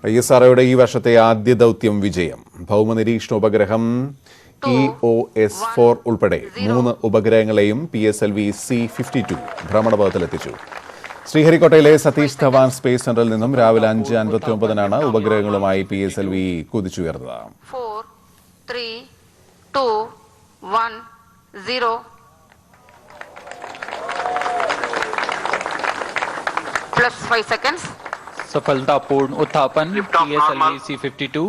ISROയുടെ ഈ വർഷത്തെ ആദ്യ ദൗത്യം വിജയം. ഭൗമനിരീക്ഷണ ഉപഗ്രഹം EOS-4 ഉൾപ്പെടെ 3 ഉപഗ്രഹങ്ങളെയും PSLV C-52 ഭ്രമണപഥത്തിലെത്തിച്ചു. ശ്രീഹരിക്കോട്ടയിലെ സതീഷ് ധവാൻ സ്പേസ് സെന്ററിൽ നിന്നും രാവിലെ 5:59 ഉപഗ്രഹങ്ങളുമായി PSLV കുതിച്ചുയർന്നത്. 4, 3, 2, 1, 0. Plus 5 seconds. सफलतापूर्ण उत्थापन PSLV C-52.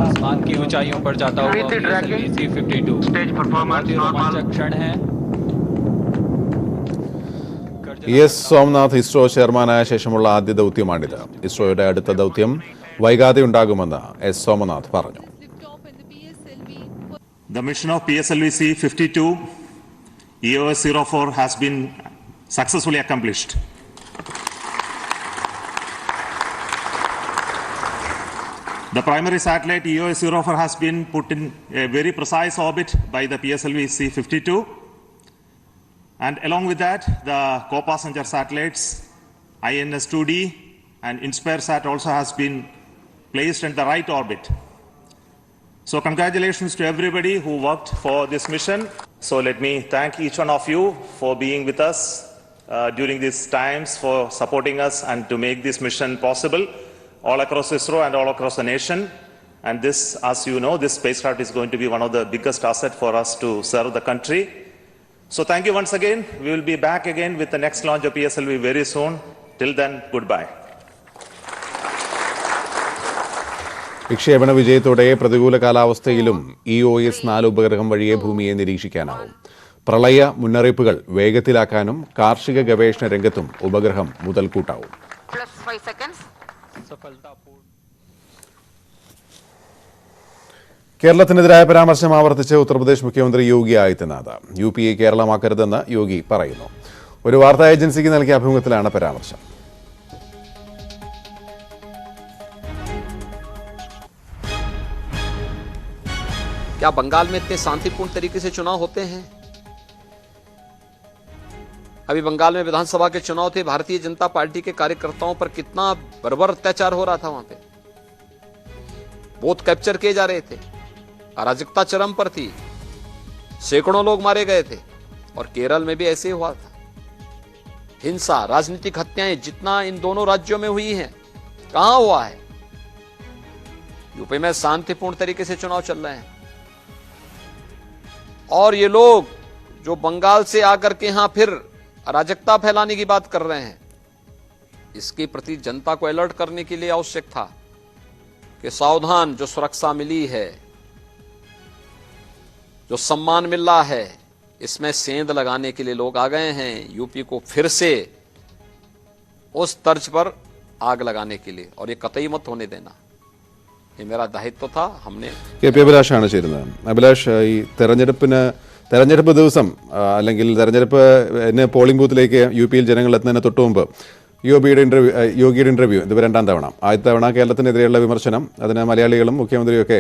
आसमान की ऊंचाइयों पर जाता हुआ PSLV C-52 बहुत ही रोमांचक क्षण है. ES സോമനാഥ് ഇസ്രോ ചെയർമാനായ ശേഷമുള്ള ആദ്യ ദൗത്യമാണിത്. ഇസ്രോയുടെ അടുത്ത ദൗത്യം വൈകാതെ ഉണ്ടാകുമെന്ന് S സോമനാഥ് പറഞ്ഞു. The mission of PSLV C-52 EOS-04 has been successfully accomplished. The primary satellite EOS-04 has been put in a very precise orbit by the PSLV C-52, and along with that the co-passenger satellites INS-2D and INSPIRE-SAT also has been placed in the right orbit. So congratulations to everybody who worked for this mission. So let me thank each one of you for being with us during these times, for supporting us and to make this mission possible all across ISRO and all across the nation. And this, as you know, this spacecraft is going to be one of the biggest assets for us to serve the country. So thank you once again. We will be back again with the next launch of PSLV very soon. Till then, goodbye. വിക്ഷേപണ വിജയത്തോടെ പ്രതികൂല കാലാവസ്ഥയിലും EOS-4 ഉപഗ്രഹം വഴിയെ ഭൂമിയെ നിരീക്ഷിക്കാനാവും. പ്രളയ മുന്നറിയിപ്പുകൾ വേഗത്തിലാക്കാനും കാർഷിക ഗവേഷണ രംഗത്തും ഉപഗ്രഹം മുതൽക്കൂട്ടാവും. കേരളത്തിനെതിരായ പരാമർശം ആവർത്തിച്ച് ഉത്തർപ്രദേശ് മുഖ്യമന്ത്രി യോഗി ആദിത്യനാഥ്. UP കേരളമാക്കരുതെന്ന് യോഗി പറയുന്നു. ഒരു വാർത്താ ഏജൻസിക്ക് നൽകിയ അഭിമുഖത്തിലാണ് പരാമർശം. क्या बंगाल में इतने शांतिपूर्ण तरीके से चुनाव होते हैं? अभी बंगाल में विधानसभा के चुनाव थे. भारतीय जनता पार्टी के कार्यकर्ताओं पर कितना बर्बर अत्याचार हो रहा था. वहां पे बूथ कैप्चर किए जा रहे थे. अराजकता चरम पर थी. सैकड़ों लोग मारे गए थे. और केरल में भी ऐसे ही हुआ था. हिंसा, राजनीतिक हत्याएं जितना इन दोनों राज्यों में हुई हैं, कहां हुआ है? यूपी में शांतिपूर्ण तरीके से चुनाव चल रहे हैं. और ये लोग जो बंगाल से आकर के यहां फिर अराजकता फैलाने की बात कर रहे हैं, इसके प्रति जनता को अलर्ट करने के लिए आवश्यक था कि सावधान, जो सुरक्षा मिली है, जो सम्मान मिल रहा है, इसमें सेंध लगाने के लिए लोग आ गए हैं. यूपी को फिर से उस तर्ज पर आग लगाने के लिए, और ये कतई मत होने देना. ये मेरा दायित्व था. हमने KP അഭിലാഷാണ് ചേരുന്നത്. അഭിലാഷ്, ഈ തെരഞ്ഞെടുപ്പ് ദിവസം അല്ലെങ്കിൽ തെരഞ്ഞെടുപ്പ് പോളിംഗ് ബൂത്തിലേക്ക് UP ജനങ്ങൾ എത്തുന്നതിന് തൊട്ടു മുമ്പ് യോഗിയുടെ ഇന്റർവ്യൂ, ഇത് രണ്ടാം തവണ. ആദ്യത്തെ തവണ കേരളത്തിനെതിരെയുള്ള വിമർശനം, അതിന് മലയാളികളും മുഖ്യമന്ത്രിയൊക്കെ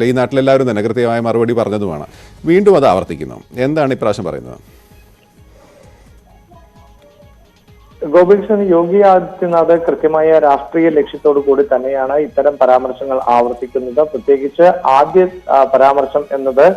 ഈ നാട്ടിലെല്ലാവരും തന്നെ കൃത്യമായ മറുപടി പറഞ്ഞതുമാണ്. വീണ്ടും അത് ആവർത്തിക്കുന്നു. എന്താണ് ഇപ്രാവശ്യം പറയുന്നത്? ഗോപികൃഷ്ണൻ, യോഗി ആദിത്യനാഥ് കൃത്യമായ രാഷ്ട്രീയ ലക്ഷ്യത്തോടു കൂടി തന്നെയാണ് ഇത്തരം പരാമർശങ്ങൾ ആവർത്തിക്കുന്നത്. പ്രത്യേകിച്ച് ആദ്യ പരാമർശം എന്നത്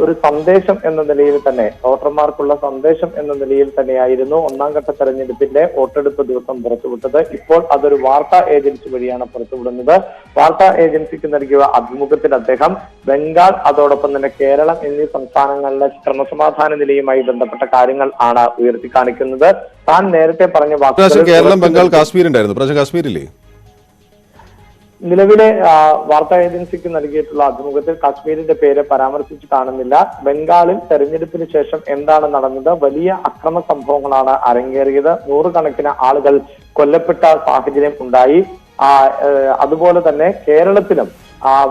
ഒരു സന്ദേശം എന്ന നിലയിൽ തന്നെ, വോട്ടർമാർക്കുള്ള സന്ദേശം എന്ന നിലയിൽ തന്നെയായിരുന്നു ഒന്നാം ഘട്ട തെരഞ്ഞെടുപ്പിന്റെ വോട്ടെടുപ്പ് ദിവസം പുറത്തുവിട്ടത്. ഇപ്പോൾ അതൊരു വാർത്താ ഏജൻസി വഴിയാണ് പുറത്തുവിടുന്നത്. വാർത്താ ഏജൻസിക്ക് നൽകിയ അഭിമുഖത്തിൽ അദ്ദേഹം ബംഗാൾ, അതോടൊപ്പം തന്നെ കേരളം എന്നീ സംസ്ഥാനങ്ങളിലെ ക്രമസമാധാന നിലയുമായി ബന്ധപ്പെട്ട കാര്യങ്ങൾ ആണ് ഉയർത്തി കാണിക്കുന്നത്. താൻ നേരത്തെ പറഞ്ഞ കേരളം, ബംഗാൾ, കാശ്മീർ ഉണ്ടായിരുന്നു. കാശ്മീരില്ലേ? നിലവിലെ വാർത്താ ഏജൻസിക്ക് നൽകിയിട്ടുള്ള അഭിമുഖത്തിൽ കാശ്മീരിന്റെ പേര് പരാമർശിച്ച് കാണുന്നില്ല. ബംഗാളിൽ തെരഞ്ഞെടുപ്പിന് ശേഷം എന്താണ് നടന്നത്? വലിയ അക്രമ സംഭവങ്ങളാണ് അരങ്ങേറിയത്. നൂറുകണക്കിന് ആളുകൾ കൊല്ലപ്പെട്ട സാഹചര്യം ഉണ്ടായി. അതുപോലെ തന്നെ കേരളത്തിലും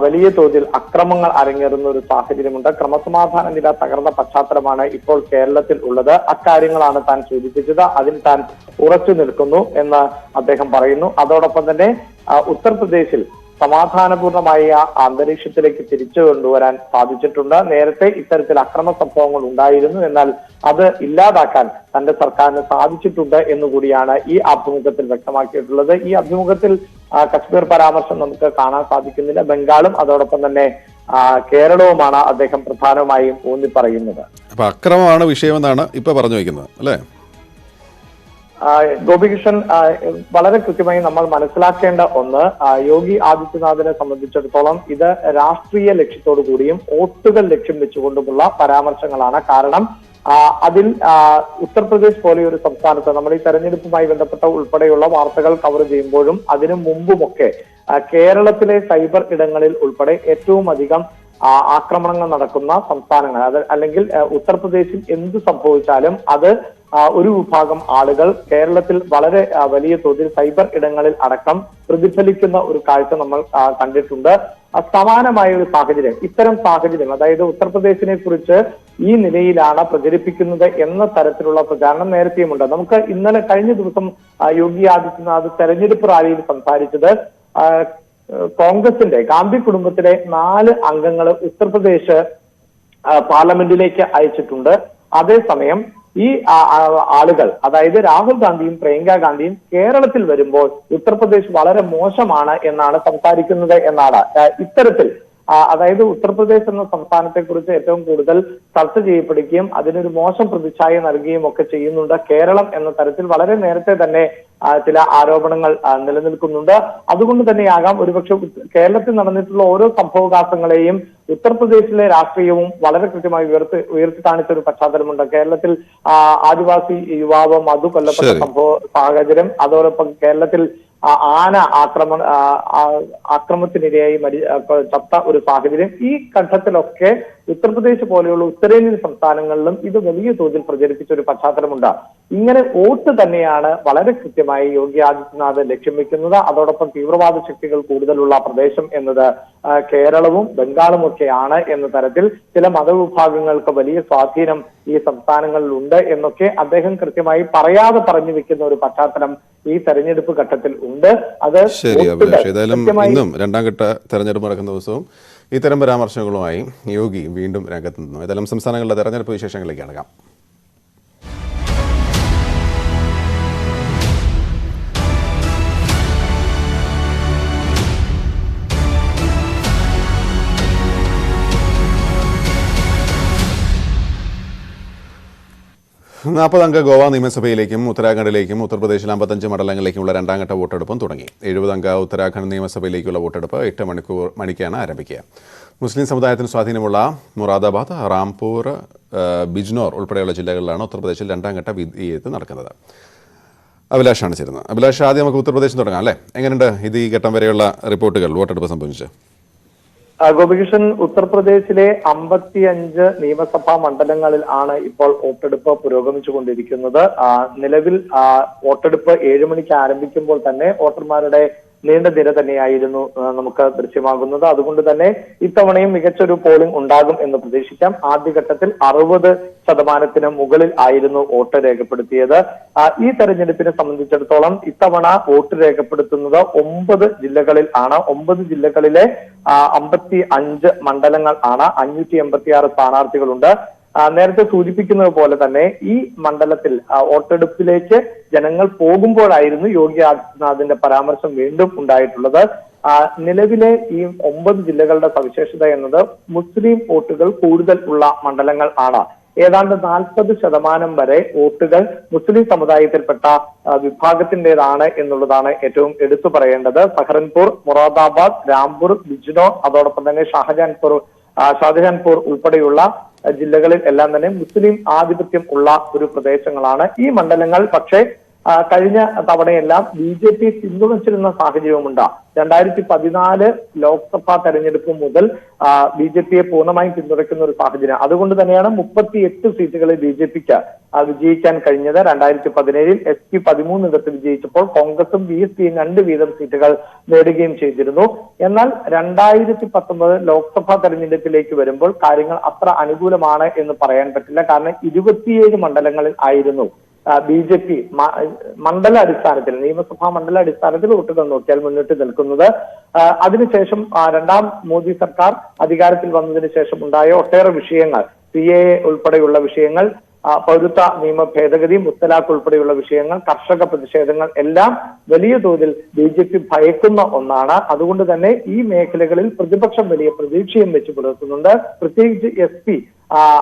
വലിയ തോതിൽ അക്രമങ്ങൾ അരങ്ങേറുന്ന ഒരു സാഹചര്യമുണ്ട്. ക്രമസമാധാന നില തകർന്ന പശ്ചാത്തലമാണ് ഇപ്പോൾ കേരളത്തിൽ ഉള്ളത്. അക്കാര്യങ്ങളാണ് താൻ സൂചിപ്പിച്ചത്. അതിൽ താൻ ഉറച്ചു നിൽക്കുന്നു എന്ന് അദ്ദേഹം പറയുന്നു. അതോടൊപ്പം തന്നെ ഉത്തർപ്രദേശിൽ സമാധാനപൂർണമായ അന്തരീക്ഷത്തിലേക്ക് തിരിച്ചു കൊണ്ടുവരാൻ സാധിച്ചിട്ടുണ്ട്. നേരത്തെ ഇത്തരത്തിൽ അക്രമ സംഭവങ്ങൾ ഉണ്ടായിരുന്നു, എന്നാൽ അത് ഇല്ലാതാക്കാൻ തന്റെ സർക്കാരിന് സാധിച്ചിട്ടുണ്ട് എന്നുകൂടിയാണ് ഈ അഭിമുഖത്തിൽ വ്യക്തമാക്കിയിട്ടുള്ളത്. ഈ അഭിമുഖത്തിൽ കശ്മീർ പരാമർശം നമുക്ക് കാണാൻ സാധിക്കുന്നില്ല. ബംഗാളും അതോടൊപ്പം തന്നെ കേരളവുമാണ് അദ്ദേഹം പ്രധാനമായും ഊന്നി പറയുന്നത്. അപ്പൊ അക്രമമാണ് വിഷയമെന്നാണ് ഇപ്പൊ പറഞ്ഞു വയ്ക്കുന്നത് അല്ലേ? ഗോപികൃഷ്ണൻ, വളരെ കൃത്യമായി നമ്മൾ മനസ്സിലാക്കേണ്ട ഒന്ന്, യോഗി ആദിത്യനാഥിനെ സംബന്ധിച്ചിടത്തോളം ഇത് രാഷ്ട്രീയ ലക്ഷ്യത്തോടു കൂടിയും വോട്ടുകൾ ലക്ഷ്യം വെച്ചുകൊണ്ടുമുള്ള പരാമർശങ്ങളാണ്. കാരണം അതിൽ ഉത്തർപ്രദേശ് പോലെ ഒരു സംസ്ഥാനത്ത് നമ്മൾ ഈ തെരഞ്ഞെടുപ്പുമായി ബന്ധപ്പെട്ട ഉൾപ്പെടെയുള്ള വാർത്തകൾ കവർ ചെയ്യുമ്പോഴും അതിനു മുമ്പുമൊക്കെ കേരളത്തിലെ സൈബർ ഇടങ്ങളിൽ ഉൾപ്പെടെ ഏറ്റവും അധികം ആക്രമണങ്ങൾ നടക്കുന്ന സംസ്ഥാനങ്ങൾ, അത് അല്ലെങ്കിൽ ഉത്തർപ്രദേശിൽ എന്ത് സംഭവിച്ചാലും അത് ഒരു വിഭാഗം ആളുകൾ കേരളത്തിൽ വളരെ വലിയ തോതിൽ സൈബർ ഇടങ്ങളിൽ അടക്കം പ്രതിഫലിക്കുന്ന ഒരു കാഴ്ച നമ്മൾ കണ്ടിട്ടുണ്ട്. സമാനമായ ഒരു സാഹചര്യം, ഇത്തരം സാഹചര്യം, അതായത് ഉത്തർപ്രദേശിനെ കുറിച്ച് ഈ നിലയിലാണ് പ്രചരിപ്പിക്കുന്നത് എന്ന തരത്തിലുള്ള പ്രചാരണം നേരത്തെയുമുണ്ട്. നമുക്ക് ഇന്നലെ കഴിഞ്ഞ ദിവസം യോഗി ആദിത്യനാഥ് തെരഞ്ഞെടുപ്പ് റാലിയിൽ സംസാരിച്ചത് കോൺഗ്രസിന്റെ ഗാന്ധി കുടുംബത്തിലെ 4 അംഗങ്ങൾ ഉത്തർപ്രദേശ് പാർലമെന്റിലേക്ക് അയച്ചിട്ടുണ്ട്. അതേസമയം ഈ ആളുകൾ, അതായത് രാഹുൽ ഗാന്ധിയും പ്രിയങ്ക ഗാന്ധിയും കേരളത്തിൽ വരുമ്പോൾ ഉത്തർപ്രദേശ് വളരെ മോശമാണ് എന്നാണ് സംസാരിക്കുന്നത് എന്നാണ്. ഇത്തരത്തിൽ അതായത് ഉത്തർപ്രദേശ് എന്ന സംസ്ഥാനത്തെ കുറിച്ച് ഏറ്റവും കൂടുതൽ ചർച്ച ചെയ്യപ്പെടുകയും അതിനൊരു മോശം പ്രതിച്ഛായ നൽകുകയും ഒക്കെ ചെയ്യുന്നുണ്ട് കേരളം എന്ന തരത്തിൽ വളരെ നേരത്തെ തന്നെ ചില ആരോപണങ്ങൾ നിലനിൽക്കുന്നുണ്ട്. അതുകൊണ്ട് തന്നെയാകാം ഒരുപക്ഷെ കേരളത്തിൽ നടന്നിട്ടുള്ള ഓരോ സംഭവവികാസങ്ങളെയും ഉത്തർപ്രദേശിലെ രാഷ്ട്രീയവും വളരെ കൃത്യമായി ഉയർത്തി കാണിച്ച ഒരു പശ്ചാത്തലമുണ്ട്. കേരളത്തിൽ ആദിവാസി യുവാവ് മധു കൊല്ലപ്പെട്ട സംഭവ സാഹചര്യം, അതോടൊപ്പം കേരളത്തിൽ ആന ആക്രമണത്തിനിരയായി ചത്ത ഒരു സാഹചര്യം, ഈ ഘട്ടത്തിലൊക്കെ ഉത്തർപ്രദേശ് പോലെയുള്ള ഉത്തരേന്ത്യൻ സംസ്ഥാനങ്ങളിലും ഇത് വലിയ തോതിൽ പ്രചരിപ്പിച്ച ഒരു പശ്ചാത്തലമുണ്ട്. ഇങ്ങനെ വോട്ട് തന്നെയാണ് വളരെ കൃത്യമായി യോഗി ആദിത്യനാഥ് ലക്ഷ്യം വെക്കുന്നത്. അതോടൊപ്പം തീവ്രവാദ ശക്തികൾ കൂടുതലുള്ള പ്രദേശം എന്നത് കേരളവും ബംഗാളും ഒക്കെയാണ് എന്ന തരത്തിൽ ചില മതവിഭാഗങ്ങൾക്ക് വലിയ സ്വാധീനം ഈ സംസ്ഥാനങ്ങളിൽ ഉണ്ട് എന്നൊക്കെ അദ്ദേഹം കൃത്യമായി പറയാതെ പറഞ്ഞു വെക്കുന്ന ഒരു പശ്ചാത്തലം ഈ തെരഞ്ഞെടുപ്പ് ഘട്ടത്തിൽ ഉണ്ട്. അത് ശരി അഭിലാഷ്, ഏതായാലും ഇന്നും 2ാം ഘട്ട തെരഞ്ഞെടുപ്പ് നടക്കുന്ന ദിവസവും ഇത്തരം പരാമർശങ്ങളുമായി യോഗി വീണ്ടും രംഗത്ത് നിന്നു. ഏതായാലും സംസ്ഥാനങ്ങളുടെ തെരഞ്ഞെടുപ്പ് വിശേഷങ്ങളിലേക്ക് അടങ്ങാം. നാൽപ്പതംഗ ഗോവ നിയമസഭയിലേക്കും ഉത്തരാഖണ്ഡിലേക്കും ഉത്തർപ്രദേശിൽ 55 മണ്ഡലങ്ങളിലേക്കുമുള്ള 2ാം ഘട്ട വോട്ടെടുപ്പും തുടങ്ങി. 70-അംഗ ഉത്തരാഖണ്ഡ് നിയമസഭയിലേക്കുള്ള വോട്ടെടുപ്പ് 8 മണിക്കാണ് ആരംഭിക്കുക. മുസ്ലിം സമുദായത്തിന് സ്വാധീനമുള്ള മുറാദാബാദ്, റാംപൂർ, ബിജ്നോർ ഉൾപ്പെടെയുള്ള ജില്ലകളിലാണ് ഉത്തർപ്രദേശിൽ 2ാം ഘട്ട വിധിയെഴുത്ത് നടക്കുന്നത്. അഭിലാഷാണ് ചേരുന്നത്. അഭിലാഷ്, ആദ്യം നമുക്ക് ഉത്തർപ്രദേശിൽ തുടങ്ങാം അല്ലേ? എങ്ങനെയുണ്ട് ഈ ഘട്ടം വരെയുള്ള റിപ്പോർട്ടുകൾ വോട്ടെടുപ്പ് സംബന്ധിച്ച്? ഗോപികൃഷ്ണൻ, ഉത്തർപ്രദേശിലെ 55 നിയമസഭാ മണ്ഡലങ്ങളിൽ ആണ് ഇപ്പോൾ വോട്ടെടുപ്പ് പുരോഗമിച്ചുകൊണ്ടിരിക്കുന്നത്. നിലവിൽ വോട്ടെടുപ്പ് 7 മണിക്ക് ആരംഭിക്കുമ്പോൾ തന്നെ വോട്ടർമാരുടെ നീണ്ട നിര തന്നെയായിരുന്നു നമുക്ക് ദൃശ്യമാകുന്നത്. അതുകൊണ്ട് തന്നെ ഇത്തവണയും മികച്ചൊരു പോളിംഗ് ഉണ്ടാകും എന്ന് പ്രതീക്ഷിക്കാം. ആദ്യഘട്ടത്തിൽ 60% മുകളിൽ ആയിരുന്നു വോട്ട് രേഖപ്പെടുത്തിയത്. ഈ തെരഞ്ഞെടുപ്പിനെ സംബന്ധിച്ചിടത്തോളം ഇത്തവണ വോട്ട് രേഖപ്പെടുത്തുന്നത് 9 ജില്ലകളിൽ ആണ്. 9 ജില്ലകളിലെ 55 മണ്ഡലങ്ങൾ ആണ്. 586 സ്ഥാനാർത്ഥികളുണ്ട്. നേരത്തെ സൂചിപ്പിക്കുന്നത് പോലെ തന്നെ ഈ മണ്ഡലത്തിൽ വോട്ടെടുപ്പിലേക്ക് ജനങ്ങൾ പോകുമ്പോഴായിരുന്നു യോഗി ആദിത്യനാഥിന്റെ പരാമർശം വീണ്ടും ഉണ്ടായിട്ടുള്ളത്. നിലവിലെ ഈ 9 ജില്ലകളുടെ സവിശേഷത എന്നത് മുസ്ലിം വോട്ടുകൾ കൂടുതൽ ഉള്ള മണ്ഡലങ്ങൾ ആണ്. ഏതാണ്ട് 40% വരെ വോട്ടുകൾ മുസ്ലിം സമുദായത്തിൽപ്പെട്ട വിഭാഗത്തിൻ്റെതാണ് എന്നുള്ളതാണ് ഏറ്റവും എടുത്തു പറയേണ്ടത്. സഹറൻപൂർ, മുറാദാബാദ്, രാംപൂർ, ബിജ്നോർ, അതോടൊപ്പം തന്നെ ഷാജഹാൻപൂർ ഉൾപ്പെടെയുള്ള ജില്ലകളിൽ എല്ലാം തന്നെ മുസ്ലിം ആധിപത്യം ഉള്ള ഒരു പ്രദേശങ്ങളാണ്. ഈ മണ്ഡലങ്ങൾ പക്ഷേ കഴിഞ്ഞ തവണയെല്ലാം BJP പിന്തുണച്ചിരുന്ന സാഹചര്യവുമുണ്ട്. 2014 ലോക്സഭാ തെരഞ്ഞെടുപ്പ് മുതൽ BJPയെ പൂർണ്ണമായും പിന്തുണയ്ക്കുന്ന ഒരു സാഹചര്യം. അതുകൊണ്ട് തന്നെയാണ് 38 സീറ്റുകളിൽ BJPക്ക് വിജയിക്കാൻ കഴിഞ്ഞത്. 2017 SP 13 ഇടത്ത് വിജയിച്ചപ്പോൾ കോൺഗ്രസും BSPയും 2 വീതം സീറ്റുകൾ നേടുകയും ചെയ്തിരുന്നു. എന്നാൽ 2019 ലോക്സഭാ തെരഞ്ഞെടുപ്പിലേക്ക് വരുമ്പോൾ കാര്യങ്ങൾ അത്ര അനുകൂലമാണ് എന്ന് പറയാൻ പറ്റില്ല. കാരണം 27 മണ്ഡലങ്ങളിൽ ആയിരുന്നു BJP മണ്ഡലാടിസ്ഥാനത്തിൽ, നിയമസഭാ മണ്ഡലാടിസ്ഥാനത്തിൽ വോട്ടുകൾ നോക്കിയാൽ മുന്നിട്ട് നിൽക്കുന്നത്. അതിനുശേഷം രണ്ടാം മോദി സർക്കാർ അധികാരത്തിൽ വന്നതിന് ശേഷം ഉണ്ടായ ഒട്ടേറെ വിഷയങ്ങൾ, CAA ഉൾപ്പെടെയുള്ള വിഷയങ്ങൾ, പൗരത്വ നിയമ ഭേദഗതി, മുത്തലാഖ് ഉൾപ്പെടെയുള്ള വിഷയങ്ങൾ, കർഷക പ്രതിഷേധങ്ങൾ എല്ലാം വലിയ തോതിൽ BJP ഭയക്കുന്ന ഒന്നാണ്. അതുകൊണ്ട് തന്നെ ഈ മേഖലകളിൽ പ്രതിപക്ഷം വലിയ പ്രതീക്ഷയും വെച്ച് പുലർത്തുന്നുണ്ട്. പ്രത്യേകിച്ച് SP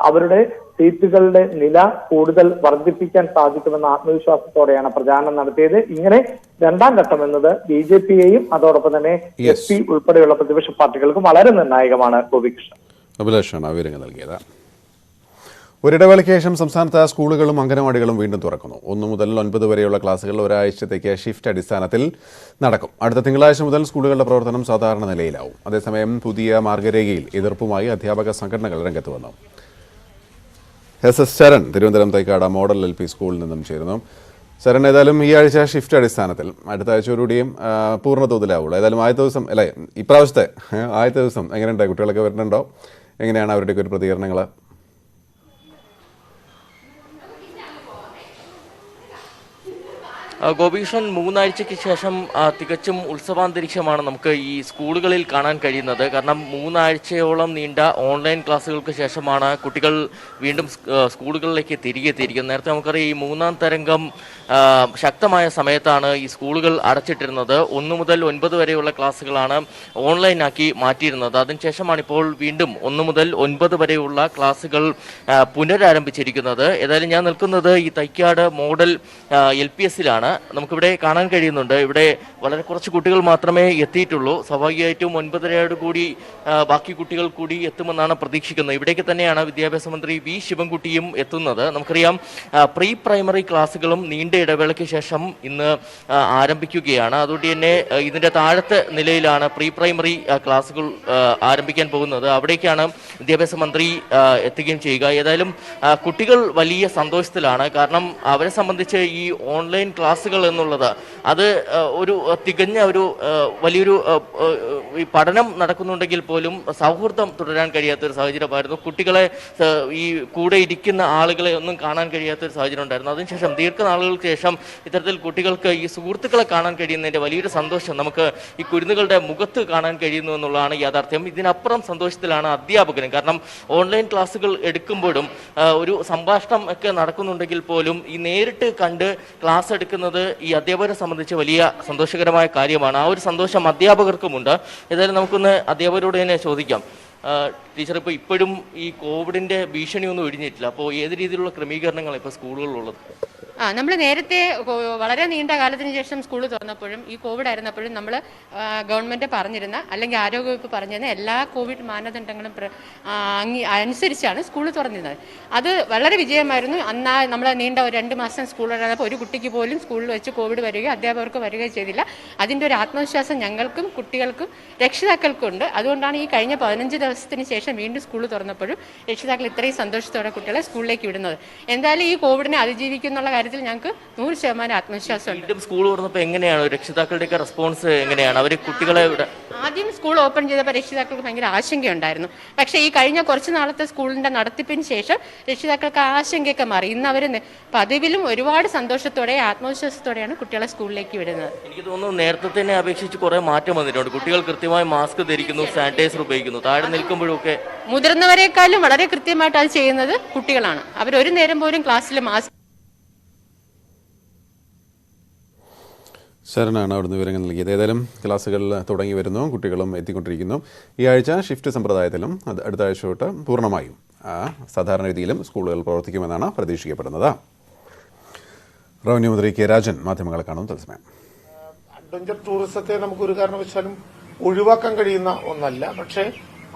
അവരുടെ സീറ്റുകളുടെ നില കൂടുതൽ വർദ്ധിപ്പിക്കാൻ സാധിക്കുമെന്ന ആത്മവിശ്വാസത്തോടെയാണ് പ്രചാരണം നടത്തിയത്. ഇങ്ങനെ രണ്ടാം ഘട്ടം എന്നത് BJPയെയും അതോടൊപ്പം തന്നെ SP ഉൾപ്പെടെയുള്ള പ്രതിപക്ഷ പാർട്ടികൾക്കും വളരെ നിർണായകമാണ്. ഗോപികൃഷ്ണൻ. അഭിലാഷാണ് വിവരങ്ങൾ നൽകിയത്. ഒരിടവേളയ്ക്ക് ശേഷം സംസ്ഥാനത്ത് സ്കൂളുകളും അംഗനവാടികളും വീണ്ടും തുറക്കുന്നു. 1 മുതൽ 9 വരെയുള്ള ക്ലാസുകൾ ഒരാഴ്ചത്തേക്ക് ഷിഫ്റ്റ് അടിസ്ഥാനത്തിൽ നടക്കും. അടുത്ത തിങ്കളാഴ്ച മുതൽ സ്കൂളുകളുടെ പ്രവർത്തനം സാധാരണ നിലയിലാവും. അതേസമയം പുതിയ മാർഗരേഖയിൽ എതിർപ്പുമായി അധ്യാപക സംഘടനകൾ രംഗത്ത് വന്നു. SS Sharan Thiruvananthapuram Thycaud model LP സ്കൂളിൽ നിന്നും ചേരുന്നു. ശരൺ, ഏതായാലും ഈ ആഴ്ച ഷിഫ്റ്റ് അടിസ്ഥാനത്തിൽ, അടുത്ത ആഴ്ചയോടുകൂടിയും പൂർണ്ണ തോതിലാവുള്ളൂ. ഏതായാലും ആദ്യത്തെ ദിവസം അല്ലേ, ഇപ്രാവശ്യത്തെ ആദ്യത്തെ ദിവസം എങ്ങനെയുണ്ടായി? കുട്ടികളൊക്കെ വരുന്നുണ്ടോ? എങ്ങനെയാണ് അവരുടെയൊക്കെ ഒരു പ്രതികരണങ്ങൾ? ഗോപികൃഷ്ണൻ, 3 ആഴ്ചയ്ക്ക് ശേഷം തികച്ചും ഉത്സവാന്തരീക്ഷമാണ് നമുക്ക് ഈ സ്കൂളുകളിൽ കാണാൻ കഴിയുന്നത്. കാരണം 3 ആഴ്ചയോളം നീണ്ട ഓൺലൈൻ ക്ലാസ്സുകൾക്ക് ശേഷമാണ് കുട്ടികൾ വീണ്ടും സ്കൂളുകളിലേക്ക് തിരികെ എത്തിയിരിക്കുന്നത്. നേരത്തെ നമുക്കറിയാം, ഈ 3ാം തരംഗം ശക്തമായ സമയത്താണ് ഈ സ്കൂളുകൾ അടച്ചിട്ടിരുന്നത്. 1 മുതൽ 9 വരെയുള്ള ക്ലാസ്സുകളാണ് ഓൺലൈനാക്കി മാറ്റിയിരുന്നത്. അതിനുശേഷമാണ് ഇപ്പോൾ വീണ്ടും 1 മുതൽ 9 വരെയുള്ള ക്ലാസ്സുകൾ പുനരാരംഭിച്ചിരിക്കുന്നത്. ഏതായാലും ഞാൻ നിൽക്കുന്നത് ഈ തൈക്കാട് മോഡൽ LPSലാണ്. നമുക്കിവിടെ കാണാൻ കഴിയുന്നുണ്ട്, ഇവിടെ വളരെ കുറച്ച് കുട്ടികൾ മാത്രമേ എത്തിയിട്ടുള്ളൂ. സ്വാഭാവികമായിട്ടും 9:30 കൂടി ബാക്കി കുട്ടികൾ കൂടി എത്തുമെന്നാണ് പ്രതീക്ഷിക്കുന്നത്. ഇവിടേക്ക് തന്നെയാണ് വിദ്യാഭ്യാസ മന്ത്രി V ശിവൻകുട്ടിയും എത്തുന്നത്. നമുക്കറിയാം, പ്രീ പ്രൈമറി ക്ലാസ്സുകളും നീണ്ട ഇടവേളയ്ക്ക് ശേഷം ഇന്ന് ആരംഭിക്കുകയാണ്. അതുകൊണ്ട് തന്നെ ഇതിന്റെ താഴത്തെ നിലയിലാണ് പ്രീ പ്രൈമറി ക്ലാസ്സുകൾ ആരംഭിക്കാൻ പോകുന്നത്. അവിടേക്കാണ് വിദ്യാഭ്യാസ മന്ത്രി എത്തുകയും ചെയ്യുക. ഏതായാലും കുട്ടികൾ വലിയ സന്തോഷത്തിലാണ്. കാരണം അവരെ സംബന്ധിച്ച് ഈ ഓൺലൈൻ ക്ലാസ്സുകൾ എന്നുള്ളത് അത് ഒരു തികഞ്ഞ ഒരു വലിയൊരു പഠനം നടക്കുന്നുണ്ടെങ്കിൽ പോലും സൗഹൃദം തുടരാൻ കഴിയാത്തൊരു സാഹചര്യമായിരുന്നു. കുട്ടികളെ ഈ കൂടെ ഇരിക്കുന്ന ആളുകളെ ഒന്നും കാണാൻ കഴിയാത്തൊരു സാഹചര്യം ഉണ്ടായിരുന്നു. അതിനുശേഷം ദീർഘനാളുകൾക്ക് ശേഷം ഇത്തരത്തിൽ കുട്ടികൾക്ക് ഈ സുഹൃത്തുക്കളെ കാണാൻ കഴിയുന്നതിൻ്റെ വലിയൊരു സന്തോഷം നമുക്ക് ഈ കുരുന്നുകളുടെ മുഖത്ത് കാണാൻ കഴിയുന്നു എന്നുള്ളതാണ് യാഥാർത്ഥ്യം. ഇതിനപ്പുറം സന്തോഷത്തിലാണ് അധ്യാപകനും. കാരണം ഓൺലൈൻ ക്ലാസ്സുകൾ എടുക്കുമ്പോഴും ഒരു സംഭാഷണം ഒക്കെ നടക്കുന്നുണ്ടെങ്കിൽ പോലും ഈ നേരിട്ട് കണ്ട് ക്ലാസ് എടുക്കുന്നത് ഈ അധ്യാപകരെ സംബന്ധിച്ച് വലിയ സന്തോഷകരമായ കാര്യമാണ്. ആ ഒരു സന്തോഷം അധ്യാപകർക്കുമുണ്ട്. ഏതായാലും നമുക്കൊന്ന് അധ്യാപകരോട് തന്നെ ചോദിക്കാം. ടീച്ചർ, ഇപ്പോഴും ഈ കോവിഡിന്റെ ഭീഷണിയൊന്നും ഒഴിഞ്ഞിട്ടില്ല. അപ്പോൾ ഏത് രീതിയിലുള്ള ക്രമീകരണങ്ങളാണ് ഇപ്പോൾ സ്കൂളുകളിലുള്ളത്? നമ്മൾ നേരത്തെ വളരെ നീണ്ട കാലത്തിന് ശേഷം സ്കൂൾ തുറന്നപ്പോഴും ഈ കോവിഡ് ആയിരുന്നപ്പോഴും നമ്മൾ ഗവൺമെന്റ് പറഞ്ഞിരുന്ന, അല്ലെങ്കിൽ ആരോഗ്യവകുപ്പ് പറഞ്ഞിരുന്ന എല്ലാ കോവിഡ് മാനദണ്ഡങ്ങളും അനുസരിച്ചാണ് സ്കൂൾ തുറന്നിരുന്നത്. അത് വളരെ വിജയമായിരുന്നു. അന്ന് നമ്മൾ നീണ്ട 2 മാസം സ്കൂൾ തുറന്നപ്പോൾ ഒരു കുട്ടിക്ക് പോലും സ്കൂളിൽ വെച്ച് കോവിഡ് വരികയോ അധ്യാപകർക്ക് വരികയോ ചെയ്തില്ല. അതിൻ്റെ ഒരു ആത്മവിശ്വാസം ഞങ്ങൾക്കും കുട്ടികൾക്കും രക്ഷിതാക്കൾക്കും ഉണ്ട്. അതുകൊണ്ടാണ് ഈ കഴിഞ്ഞ 15 ദിവസത്തിന് ശേഷം വീണ്ടും സ്കൂൾ തുറന്നപ്പോഴും രക്ഷിതാക്കൾ ഇത്രയും സന്തോഷത്തോടെ കുട്ടികളെ സ്കൂളിലേക്ക് വിടുന്നത്. എന്തായാലും ഈ കോവിഡിനെ അതിജീവിക്കുന്നുള്ള കാര്യത്തിൽ ഞങ്ങൾക്ക് 100% ആത്മവിശ്വാസമുണ്ട്. സ്കൂൾ തുറന്നപ്പോൾ എങ്ങനെയാണ് രക്ഷിതാക്കളുടെ റെസ്പോൺസ്? എങ്ങനെയാണ് അവർ കുട്ടികളെ? ആദ്യം സ്കൂൾ ഓപ്പൺ ചെയ്തപ്പോൾ രക്ഷിതാക്കൾക്ക് ഭയങ്കര ആശങ്കയുണ്ടായിരുന്നു. പക്ഷേ ഈ കഴിഞ്ഞ കുറച്ച് നാളത്തെ സ്കൂളിന്റെ നടത്തിപ്പിന് ശേഷം രക്ഷിതാക്കൾക്ക് ആശങ്കയൊക്കെ മാറി. ഇന്ന് അവർ പതിവിലും ഒരുപാട് സന്തോഷത്തോടെ ആത്മവിശ്വാസത്തോടെയാണ് കുട്ടികളെ സ്കൂളിലേക്ക് വിടുന്നത്. എനിക്ക് തോന്നുന്നു നേരത്തെ തന്നെ അപേക്ഷിച്ച് കുറെ മാറ്റം വന്നിട്ടുണ്ട്. കുട്ടികൾ കൃത്യമായി മാസ്ക് ധരിക്കുന്നു, സാനിറ്റൈസർ ഉപയോഗിക്കുന്നു. താഴെ നിൽക്കുമ്പോഴൊക്കെ മുതിർന്നവരെക്കാളും വളരെ കൃത്യമായിട്ട് അത് ചെയ്യുന്നത് കുട്ടികളാണ്. അവർ ഒരു നേരം പോലും ക്ലാസ്സിൽ മാസ്ക്. ശരണാണ് അവിടുന്ന് വിവരങ്ങൾ നൽകിയത്. ഏതായാലും ക്ലാസ്സുകൾ തുടങ്ങി വരുന്നു, കുട്ടികളും എത്തിക്കൊണ്ടിരിക്കുന്നു. ഈ ആഴ്ച ഷിഫ്റ്റ് സമ്പ്രദായത്തിലും അടുത്ത ആഴ്ച തൊട്ട് പൂർണ്ണമായും സാധാരണ രീതിയിലും സ്കൂളുകൾ പ്രവർത്തിക്കുമെന്നാണ് പ്രതീക്ഷിക്കപ്പെടുന്നത്. റവന്യൂ മന്ത്രി കെ രാജൻ മാധ്യമങ്ങളെ കാണും തത്സമയം. അഡ്വഞ്ചർ ടൂറിസത്തെ നമുക്കൊരു കാരണവശാലും ഒഴിവാക്കാൻ കഴിയുന്ന ഒന്നല്ല. പക്ഷേ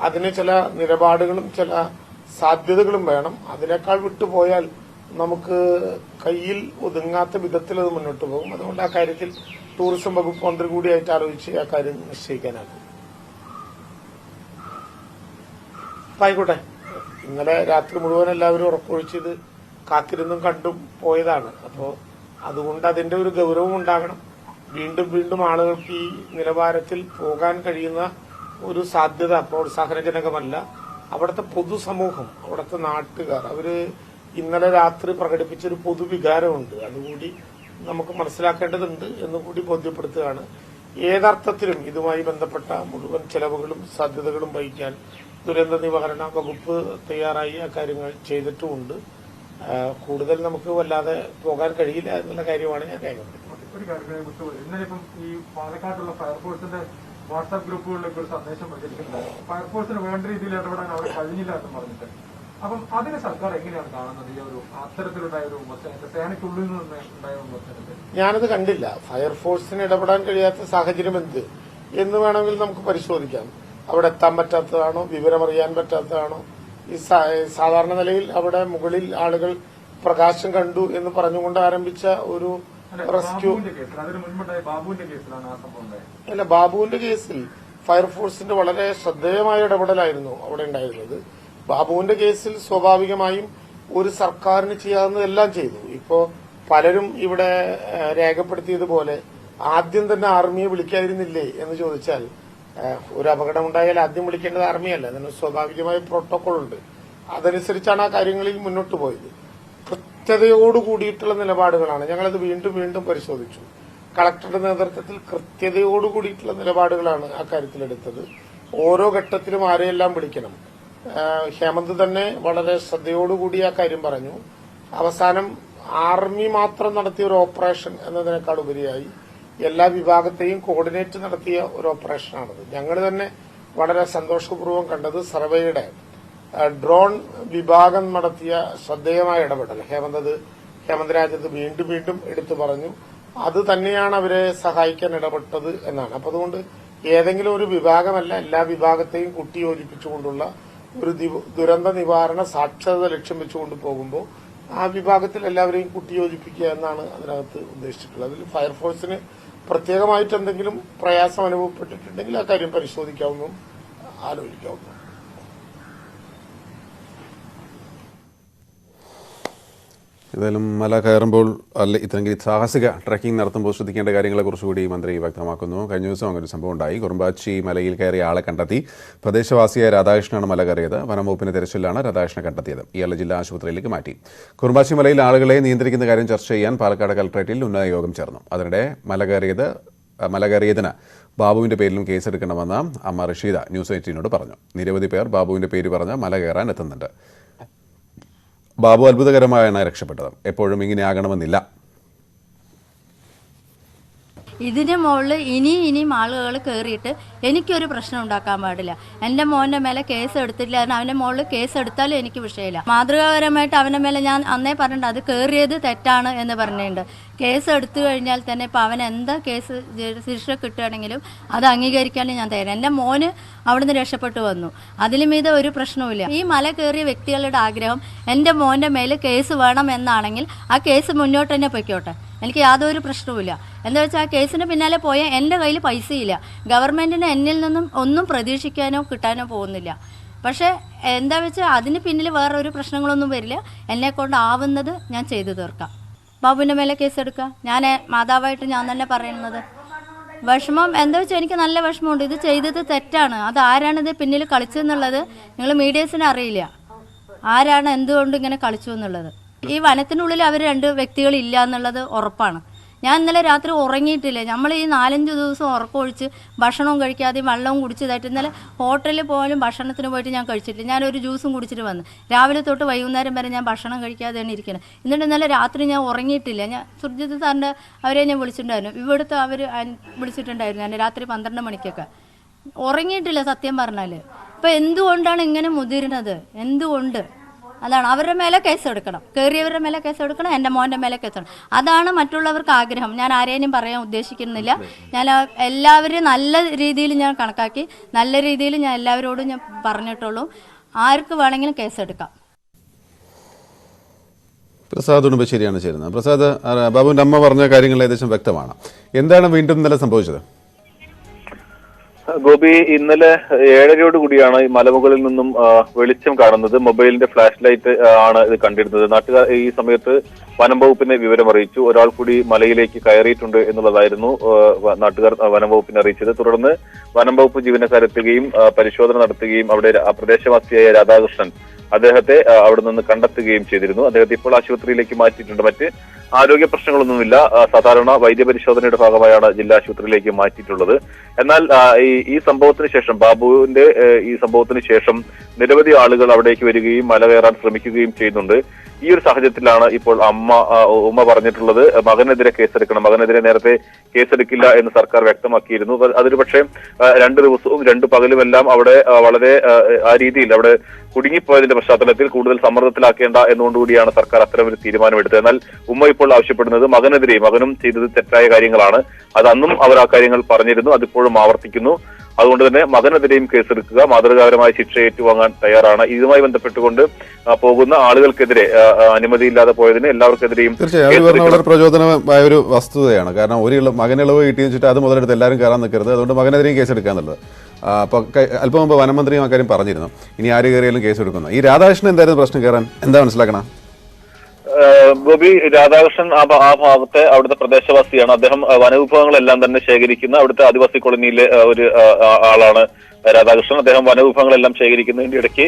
അതിന് ചില നിലപാടുകളും ചില സാധ്യതകളും വേണം. അതിനേക്കാൾ വിട്ടുപോയാൽ നമുക്ക് കയ്യിൽ ഒതുങ്ങാത്ത വിധത്തിൽ അത് മുന്നോട്ട് പോകും. അതുകൊണ്ട് ആ കാര്യത്തിൽ ടൂറിസം വകുപ്പ് മന്ത്രി കൂടിയായിട്ട് ആലോചിച്ച് ആ കാര്യം നിശ്ചയിക്കാനാകും. ആയിക്കോട്ടെ, ഇന്നലെ രാത്രി മുഴുവൻ എല്ലാവരും ഉറപ്പൊഴിച്ചത് കാത്തിരുന്നും കണ്ടും പോയതാണ്. അപ്പോൾ അതുകൊണ്ട് അതിന്റെ ഒരു ഗൗരവം ഉണ്ടാകണം. വീണ്ടും വീണ്ടും ആളുകൾക്ക് ഈ നിലവാരത്തിൽ പോകാൻ കഴിയുന്ന ഒരു സാധ്യത പ്രോത്സാഹനജനകമല്ല. അവിടുത്തെ പൊതുസമൂഹം, അവിടുത്തെ നാട്ടുകാർ, അവര് ഇന്നലെ രാത്രി പ്രകടിപ്പിച്ചൊരു പൊതുവികാരമുണ്ട്. അതുകൂടി നമുക്ക് മനസ്സിലാക്കേണ്ടതുണ്ട് എന്നുകൂടി ബോധ്യപ്പെടുത്തുകയാണ്. ഏതർത്ഥത്തിലും ഇതുമായി ബന്ധപ്പെട്ട മുഴുവൻ ചെലവുകളും സാധ്യതകളും വഹിക്കാൻ ദുരന്ത നിവാരണ വകുപ്പ് തയ്യാറായി ആ കാര്യങ്ങൾ ചെയ്തിട്ടുമുണ്ട്. കൂടുതൽ നമുക്ക് വല്ലാതെ പോകാൻ കഴിയില്ല എന്നുള്ള കാര്യമാണ് ഞാൻ രേഖപ്പെടുത്തുന്നത്. ഒരു കാര്യം വിട്ടുപോയി. ഇന്നലെ ഇപ്പം ഈ പാലക്കാട്ടുള്ള ഫയർഫോഴ്സിന്റെ വാട്സാപ്പ് ഗ്രൂപ്പുകളിലേക്ക് ഒരു സന്ദേശം പ്രചരിക്കുന്നുണ്ടായിരുന്നു. ഫയർഫോഴ്സിന് വേണ്ട രീതിയിൽ ഇടപെടാൻ അവർ കഴിഞ്ഞില്ല എന്ന് പറഞ്ഞിട്ട്. അപ്പം അതിനെ സർക്കാർ എങ്ങനെയാണ് കാണുന്നത്? ഈ ഒരു അത്തരത്തിലുണ്ടായ ഒരു വിമർശനത്തെ, സേനയ്ക്കുള്ളിൽ നിന്ന് ഉണ്ടായ വിമർശനത്തെ ഞാനത് കണ്ടില്ല. ഫയർഫോഴ്സിന് ഇടപെടാൻ കഴിയാത്ത സാഹചര്യം എന്ത് എന്ന് വേണമെങ്കിൽ നമുക്ക് പരിശോധിക്കാം. അവിടെ എത്താൻ പറ്റാത്തതാണോ, വിവരമറിയാൻ പറ്റാത്തതാണോ? ഈ സാധാരണ നിലയിൽ അവിടെ മുകളിൽ ആളുകൾ പ്രകാശം കണ്ടു എന്ന് പറഞ്ഞുകൊണ്ട് ആരംഭിച്ച ഒരു റെസ്ക്യൂ. അല്ല, ബാബുവിന്റെ കേസിൽ ഫയർഫോഴ്സിന്റെ വളരെ ശ്രദ്ധേയമായ ഇടപെടലായിരുന്നു അവിടെ ഉണ്ടായിരുന്നത്. ബാബുവിന്റെ കേസിൽ സ്വാഭാവികമായും ഒരു സർക്കാരിന് ചെയ്യാവുന്നതെല്ലാം ചെയ്തു. ഇപ്പോ പലരും ഇവിടെ രേഖപ്പെടുത്തിയതുപോലെ ആദ്യം തന്നെ ആർമിയെ വിളിക്കാതിരുന്നില്ലേ എന്ന് ചോദിച്ചാൽ, ഒരു അപകടമുണ്ടായാൽ ആദ്യം വിളിക്കേണ്ടത് ആർമിയല്ല. അതിന് സ്വാഭാവികമായ പ്രോട്ടോകോൾ ഉണ്ട്. അതനുസരിച്ചാണ് ആ കാര്യങ്ങളിൽ മുന്നോട്ട് പോയത്. കൃത്യതയോടുകൂടിയിട്ടുള്ള നിലപാടുകളാണ്. ഞങ്ങളത് വീണ്ടും വീണ്ടും പരിശോധിച്ചു. കളക്ടറുടെ നേതൃത്വത്തിൽ കൃത്യതയോടുകൂടിയിട്ടുള്ള നിലപാടുകളാണ് ആ കാര്യത്തിലെടുത്തത്. ഓരോ ഘട്ടത്തിലും ആരെയെല്ലാം വിളിക്കണം. ഹേമന്ത് തന്നെ വളരെ ശ്രദ്ധയോടുകൂടി ആ കാര്യം പറഞ്ഞു. അവസാനം ആർമി മാത്രം നടത്തിയ ഒരു ഓപ്പറേഷൻ എന്നതിനേക്കാൾ ഉപരിയായി എല്ലാ വിഭാഗത്തെയും കോർഡിനേറ്റ് നടത്തിയ ഒരു ഓപ്പറേഷനാണത്. ഞങ്ങൾ തന്നെ വളരെ സന്തോഷപൂർവ്വം കണ്ടത് സർവേയുടെ ഡ്രോൺ വിഭാഗം നടത്തിയ ശ്രദ്ധേയമായ ഇടപെടൽ. ഹേമന്ത് രാജത്ത് വീണ്ടും വീണ്ടും എടുത്തു പറഞ്ഞു. അത് തന്നെയാണ് അവരെ സഹായിക്കാൻ ഇടപെട്ടത് എന്നാണ്. അപ്പൊ അതുകൊണ്ട് ഏതെങ്കിലും ഒരു വിഭാഗമല്ല, എല്ലാ വിഭാഗത്തെയും കൂട്ടിയോജിപ്പിച്ചുകൊണ്ടുള്ള ഒരു ദുരന്ത നിവാരണ സാക്ഷരത ലക്ഷ്യം വെച്ചുകൊണ്ട് പോകുമ്പോൾ ആ വിഭാഗത്തിൽ എല്ലാവരെയും കൂട്ടിയോജിപ്പിക്കുക എന്നാണ് അതിനകത്ത് ഉദ്ദേശിച്ചിട്ടുള്ളത്. അതിൽ ഫയർഫോഴ്സിന് പ്രത്യേകമായിട്ട് എന്തെങ്കിലും പ്രയാസം അനുഭവപ്പെട്ടിട്ടുണ്ടെങ്കിൽ ആ കാര്യം പരിശോധിക്കാവുന്നതും ആലോചിക്കാവുന്നതും. ഏതായാലും മല കയറുമ്പോൾ ഇത്തരത്തിൽ സാഹസിക ട്രക്കിംഗ് നടത്തുമ്പോൾ ശ്രദ്ധിക്കേണ്ട കാര്യങ്ങളെ കുറിച്ചുകൂടി മന്ത്രി വ്യക്തമാക്കുന്നു. കഴിഞ്ഞ ദിവസം അങ്ങനെ ഒരു സംഭവം ഉണ്ടായി. കുറുമ്പാച്ചി മലയിൽ കയറിയ ആളെ കണ്ടെത്തി. പ്രദേശവാസിയായ രാധാകൃഷ്ണനാണ് മല കയറിയത്. വനംവകുപ്പിന്റെ തെരച്ചിലാണ് രാധാകൃഷ്ണനെ കണ്ടെത്തിയത്. ഇയാളെ ജില്ലാ ആശുപത്രിയിലേക്ക് മാറ്റി. കുറുമ്പാച്ചി മലയിൽ ആളുകളെ നിയന്ത്രിക്കുന്ന കാര്യം ചർച്ച ചെയ്യാൻ പാലക്കാട് കളക്ടറേറ്റിൽ ഉന്നത യോഗം ചേർന്നു. അതിനിടെ മല കയറിയതിന് ബാബുവിന്റെ പേരിലും കേസെടുക്കണമെന്ന് അമ്മ റഷീദ ന്യൂസ് 18നോട് പറഞ്ഞു. നിരവധി പേർ ബാബുവിന്റെ പേര് പറഞ്ഞ് മല കയറാൻ എത്തുന്നുണ്ട്. ബാബു അത്ഭുതകരമായാണ് രക്ഷപ്പെട്ടത്. എപ്പോഴും ഇങ്ങനെ ആകണമെന്നില്ല. ഇതിന് മുകളിൽ ഇനിയും ആളുകൾ കയറിയിട്ട് എനിക്കൊരു പ്രശ്നം ഉണ്ടാക്കാൻ പാടില്ല. എൻ്റെ മോൻ്റെ മേലെ കേസ് എടുത്തില്ല. അവൻ്റെ മുകളിൽ കേസ് എടുത്താലും എനിക്ക് വിഷയമില്ല. മാതൃകാപരമായിട്ട് അവൻ്റെ മേലെ ഞാൻ അന്നേ പറഞ്ഞിട്ടുണ്ട്, അത് കയറിയത് തെറ്റാണ് എന്ന് പറഞ്ഞിട്ടുണ്ട്. കേസ് എടുത്തു കഴിഞ്ഞാൽ തന്നെ ഇപ്പം അവൻ എന്താ കേസ് ശിക്ഷ കിട്ടുകയാണെങ്കിലും അത് അംഗീകരിക്കാനും ഞാൻ തയ്യാറാണ്. എൻ്റെ മോന് അവിടുന്ന് രക്ഷപ്പെട്ടു വന്നു. അതിലും മീതെ ഒരു പ്രശ്നവുമില്ല. ഈ മല കയറിയ വ്യക്തികളുടെ ആഗ്രഹം എൻ്റെ മോൻ്റെ മേലെ കേസ് വേണം എന്നാണെങ്കിൽ ആ കേസ് മുന്നോട്ട് തന്നെ പൊയ്ക്കോട്ടെ. എനിക്ക് യാതൊരു പ്രശ്നവുമില്ല. എന്താ വെച്ചാൽ ആ കേസിന് പിന്നാലെ പോയാൽ എൻ്റെ കയ്യിൽ പൈസയില്ല. ഗവൺമെൻറ്റിന് എന്നിൽ നിന്നും ഒന്നും പ്രതീക്ഷിക്കാനോ കിട്ടാനോ പോകുന്നില്ല. പക്ഷേ എന്താ വെച്ചാൽ അതിന് പിന്നിൽ വേറെ ഒരു പ്രശ്നങ്ങളൊന്നും വരില്ല. എന്നെക്കൊണ്ട് ആവുന്നത് ഞാൻ ചെയ്തു തീർക്കാം. ബാബുവിൻ്റെ മേലെ കേസെടുക്കുക. ഞാൻ മാതാവായിട്ട് ഞാൻ തന്നെ പറയുന്നത്. വിഷമം എന്താ വെച്ചാൽ എനിക്ക് നല്ല വിഷമമുണ്ട്. ഇത് ചെയ്തത് തെറ്റാണ്. അത് ആരാണിത് പിന്നിൽ കളിച്ചെന്നുള്ളത് നിങ്ങൾ മീഡിയസിന് അറിയില്ല. ആരാണ് എന്തുകൊണ്ട് ഇങ്ങനെ കളിച്ചു എന്നുള്ളത്. ഈ വനത്തിനുള്ളിൽ അവർ 2 വ്യക്തികളില്ല എന്നുള്ളത് ഉറപ്പാണ്. ഞാൻ ഇന്നലെ രാത്രി ഉറങ്ങിയിട്ടില്ല. നമ്മൾ ഈ 4-5 ദിവസം ഉറക്കമൊഴിച്ച് ഭക്ഷണവും കഴിക്കാതെയും വെള്ളവും കുടിച്ചതായിട്ട് ഇന്നലെ ഹോട്ടലിൽ പോലും ഭക്ഷണത്തിന് പോയിട്ട് ഞാൻ കഴിച്ചിട്ടില്ല. ഞാനൊരു ജ്യൂസും കുടിച്ചിട്ട് വന്ന് രാവിലെ തൊട്ട് വൈകുന്നേരം വരെ ഞാൻ ഭക്ഷണം കഴിക്കാതെയാണ് ഇരിക്കുന്നത്. എന്നിട്ട് ഇന്നലെ രാത്രി ഞാൻ ഉറങ്ങിയിട്ടില്ല. ഞാൻ സുർജിത് സാറിൻ്റെ അവരെ ഞാൻ വിളിച്ചിട്ടുണ്ടായിരുന്നു. ഇവിടുത്തെ അവർ വിളിച്ചിട്ടുണ്ടായിരുന്നു ഞാൻ രാത്രി 12 മണിക്കൊക്കെ. ഉറങ്ങിയിട്ടില്ല സത്യം പറഞ്ഞാൽ. ഇപ്പം എന്തുകൊണ്ടാണ് ഇങ്ങനെ മുതിരുന്നത്? എന്തുകൊണ്ട്? അതാണ് അവരുടെ മേലെ കേസെടുക്കണം. കയറിയവരുടെ മേലെ കേസെടുക്കണം. എൻ്റെ മോൻ്റെ മേലെ കേസെടുക്കണം. അതാണ് മറ്റുള്ളവർക്ക് ആഗ്രഹം. ഞാൻ ആരെയും പറയാൻ ഉദ്ദേശിക്കുന്നില്ല. ഞാൻ എല്ലാവരും നല്ല രീതിയിൽ ഞാൻ കണക്കാക്കി, നല്ല രീതിയിൽ ഞാൻ എല്ലാവരോടും ഞാൻ പറഞ്ഞിട്ടുള്ളൂ. ആർക്ക് വേണമെങ്കിലും കേസെടുക്കാം. പ്രസാദ് ഉടുമ്പശ്ശേരിയാണ് ചേരുന്നത്. പ്രസാദ്, ബാബുവിൻ്റെ അമ്മ പറഞ്ഞ കാര്യങ്ങൾ ഏകദേശം വ്യക്തമാണ്. എന്താണ് വീണ്ടും ഇന്നലെ സംഭവിച്ചത്? ഗോപി, ഇന്നലെ 7:30 കൂടിയാണ് ഈ മലമുകളിൽ നിന്നും വെളിച്ചം കാണുന്നത്. മൊബൈലിന്റെ ഫ്ലാഷ് ലൈറ്റ് ആണ് ഇത് കണ്ടിരുന്നത്. നാട്ടുകാർ ഈ സമയത്ത് വനം വകുപ്പിനെ വിവരം അറിയിച്ചു. ഒരാൾ കൂടി മലയിലേക്ക് കയറിയിട്ടുണ്ട് എന്നുള്ളതായിരുന്നു നാട്ടുകാർ വനം വകുപ്പിനെ അറിയിച്ചത്. തുടർന്ന് വനം വകുപ്പ് ജീവനക്കാരെത്തുകയും പരിശോധന നടത്തുകയും അവിടെ പ്രദേശവാസിയായ രാധാകൃഷ്ണൻ അദ്ദേഹത്തെ അവിടെ നിന്ന് കണ്ടെത്തുകയും ചെയ്തിരുന്നു. അദ്ദേഹത്തെ ഇപ്പോൾ ആശുപത്രിയിലേക്ക് മാറ്റിയിട്ടുണ്ട്. മറ്റ് ആരോഗ്യ പ്രശ്നങ്ങളൊന്നുമില്ല. സാധാരണ വൈദ്യപരിശോധനയുടെ ഭാഗമായാണ് ജില്ലാ ആശുപത്രിയിലേക്ക് മാറ്റിയിട്ടുള്ളത്. എന്നാൽ ഈ സംഭവത്തിന് ശേഷം, ബാബുവിന്റെ ഈ സംഭവത്തിന് ശേഷം നിരവധി ആളുകൾ അവിടേക്ക് വരികയും മല കയറാൻ ശ്രമിക്കുകയും ചെയ്യുന്നുണ്ട്. ഈ ഒരു സാഹചര്യത്തിലാണ് ഇപ്പോൾ ഉമ്മ പറഞ്ഞിട്ടുള്ളത് മകനെതിരെ കേസെടുക്കണം. മകനെതിരെ നേരത്തെ കേസെടുക്കില്ല എന്ന് സർക്കാർ വ്യക്തമാക്കിയിരുന്നു. അതിന് പക്ഷേ 2 ദിവസവും 2 പകലുമെല്ലാം അവിടെ വളരെ ആ രീതിയിൽ അവിടെ കുടുങ്ങിപ്പോയതിന്റെ പശ്ചാത്തലത്തിൽ കൂടുതൽ സമ്മർദ്ദത്തിലാക്കേണ്ട എന്നുകൊണ്ടുകൂടിയാണ് സർക്കാർ അത്തരമൊരു തീരുമാനമെടുത്തത്. എന്നാൽ ഉമ്മ ഇപ്പോൾ ആവശ്യപ്പെടുന്നത് മകനും ചെയ്തത് തെറ്റായ കാര്യങ്ങളാണ്. അത് അന്നും അവർ ആ കാര്യങ്ങൾ പറഞ്ഞിരുന്നു, അതിപ്പോഴും ആവർത്തിക്കുന്നു. അതുകൊണ്ട് തന്നെ മകനെതിരെയും കേസെടുക്കുക, മാതൃകാപരമായ ശിക്ഷ ഏറ്റുവാങ്ങാൻ തയ്യാറാണ്. ഇതുമായി ബന്ധപ്പെട്ടുകൊണ്ട് പോകുന്ന ആളുകൾക്കെതിരെ അനുമതിയില്ലാതെ പോയതിന് എല്ലാവർക്കെതിരെയും തീർച്ചയായും വളരെ പ്രചോദനമായ ഒരു വസ്തുതയാണ്. കാരണം ഒരു മകനിളവ് കിട്ടിയെന്ന് വെച്ചിട്ട് അത് മുതലെടുത്ത് എല്ലാവരും കയറാൻ നിൽക്കരുത്. അതുകൊണ്ട് മകനെതിരെയും കേസെടുക്കാന്നുള്ളത്. അപ്പോൾ അല്പം മുമ്പ് വനമന്ത്രിയും അക്കാര്യം പറഞ്ഞിരുന്നു, ഇനി ആര് കയറിയാലും കേസെടുക്കുന്നു. ഈ രാധാകൃഷ്ണൻ എന്തായിരുന്നു പ്രശ്നം കയറാൻ, എന്താ മനസ്സിലാക്കണം? ഗോപി, രാധാകൃഷ്ണൻ ആ ഭാഗത്തെ അവിടുത്തെ പ്രദേശവാസിയാണ്. അദ്ദേഹം വനവിഭവങ്ങളെല്ലാം തന്നെ ശേഖരിക്കുന്ന അവിടുത്തെ ആദിവാസി കോളനിയിലെ ഒരു ആളാണ് രാധാകൃഷ്ണൻ. അദ്ദേഹം വനവിഭവങ്ങളെല്ലാം ശേഖരിക്കുന്നതിന്റെ ഇടയ്ക്ക്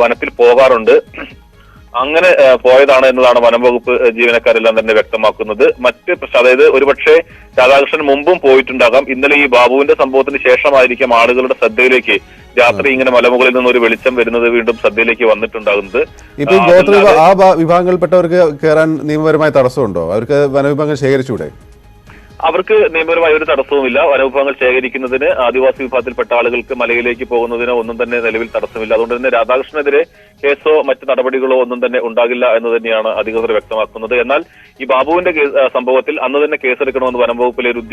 വനത്തിൽ പോകാറുണ്ട്. അങ്ങനെ പോയതാണ് എന്നതാണ് വനം വകുപ്പ് ജീവനക്കാരെല്ലാം തന്നെ വ്യക്തമാക്കുന്നത്. മറ്റ് അതായത് ഒരുപക്ഷെ രാധാകൃഷ്ണൻ മുമ്പും പോയിട്ടുണ്ടാകാം. ഇന്നലെ ഈ ബാബുവിന്റെ സംഭവത്തിന് ശേഷമായിരിക്കാം ആളുകളുടെ ശ്രദ്ധയിലേക്ക് രാത്രി ഇങ്ങനെ മലമുകളിൽ നിന്ന് ഒരു വെളിച്ചം വരുന്നത് വീണ്ടും ശ്രദ്ധയിലേക്ക് വന്നിട്ടുണ്ടാകുന്നത്. ഇപ്പൊ ആ വിഭാഗങ്ങളിൽപ്പെട്ടവർക്ക് കയറാൻ നിയമപരമായ തടസ്സമുണ്ടോ? അവർക്ക് വനവിഭാഗങ്ങൾ ശേഖരിച്ചൂടെ? അവർക്ക് നിയമപരമായ ഒരു തടസ്സവുമില്ല. വനവിഭവങ്ങൾ ശേഖരിക്കുന്നതിന് ആദിവാസി വിഭാഗത്തിൽപ്പെട്ട ആളുകൾക്ക് മലയിലേക്ക് പോകുന്നതിനോ ഒന്നും തന്നെ നിലവിൽ തടസ്സമില്ല. അതുകൊണ്ട് തന്നെ രാധാകൃഷ്ണനെതിരെ കേസോ മറ്റ് നടപടികളോ ഒന്നും തന്നെ ഉണ്ടാകില്ല എന്ന് തന്നെയാണ് അധികൃതർ വ്യക്തമാക്കുന്നത്. എന്നാൽ ഈ ബാബുവിന്റെ സംഭവത്തിൽ അന്ന് തന്നെ കേസെടുക്കണമെന്ന് വനം വകുപ്പിലെ ഒരു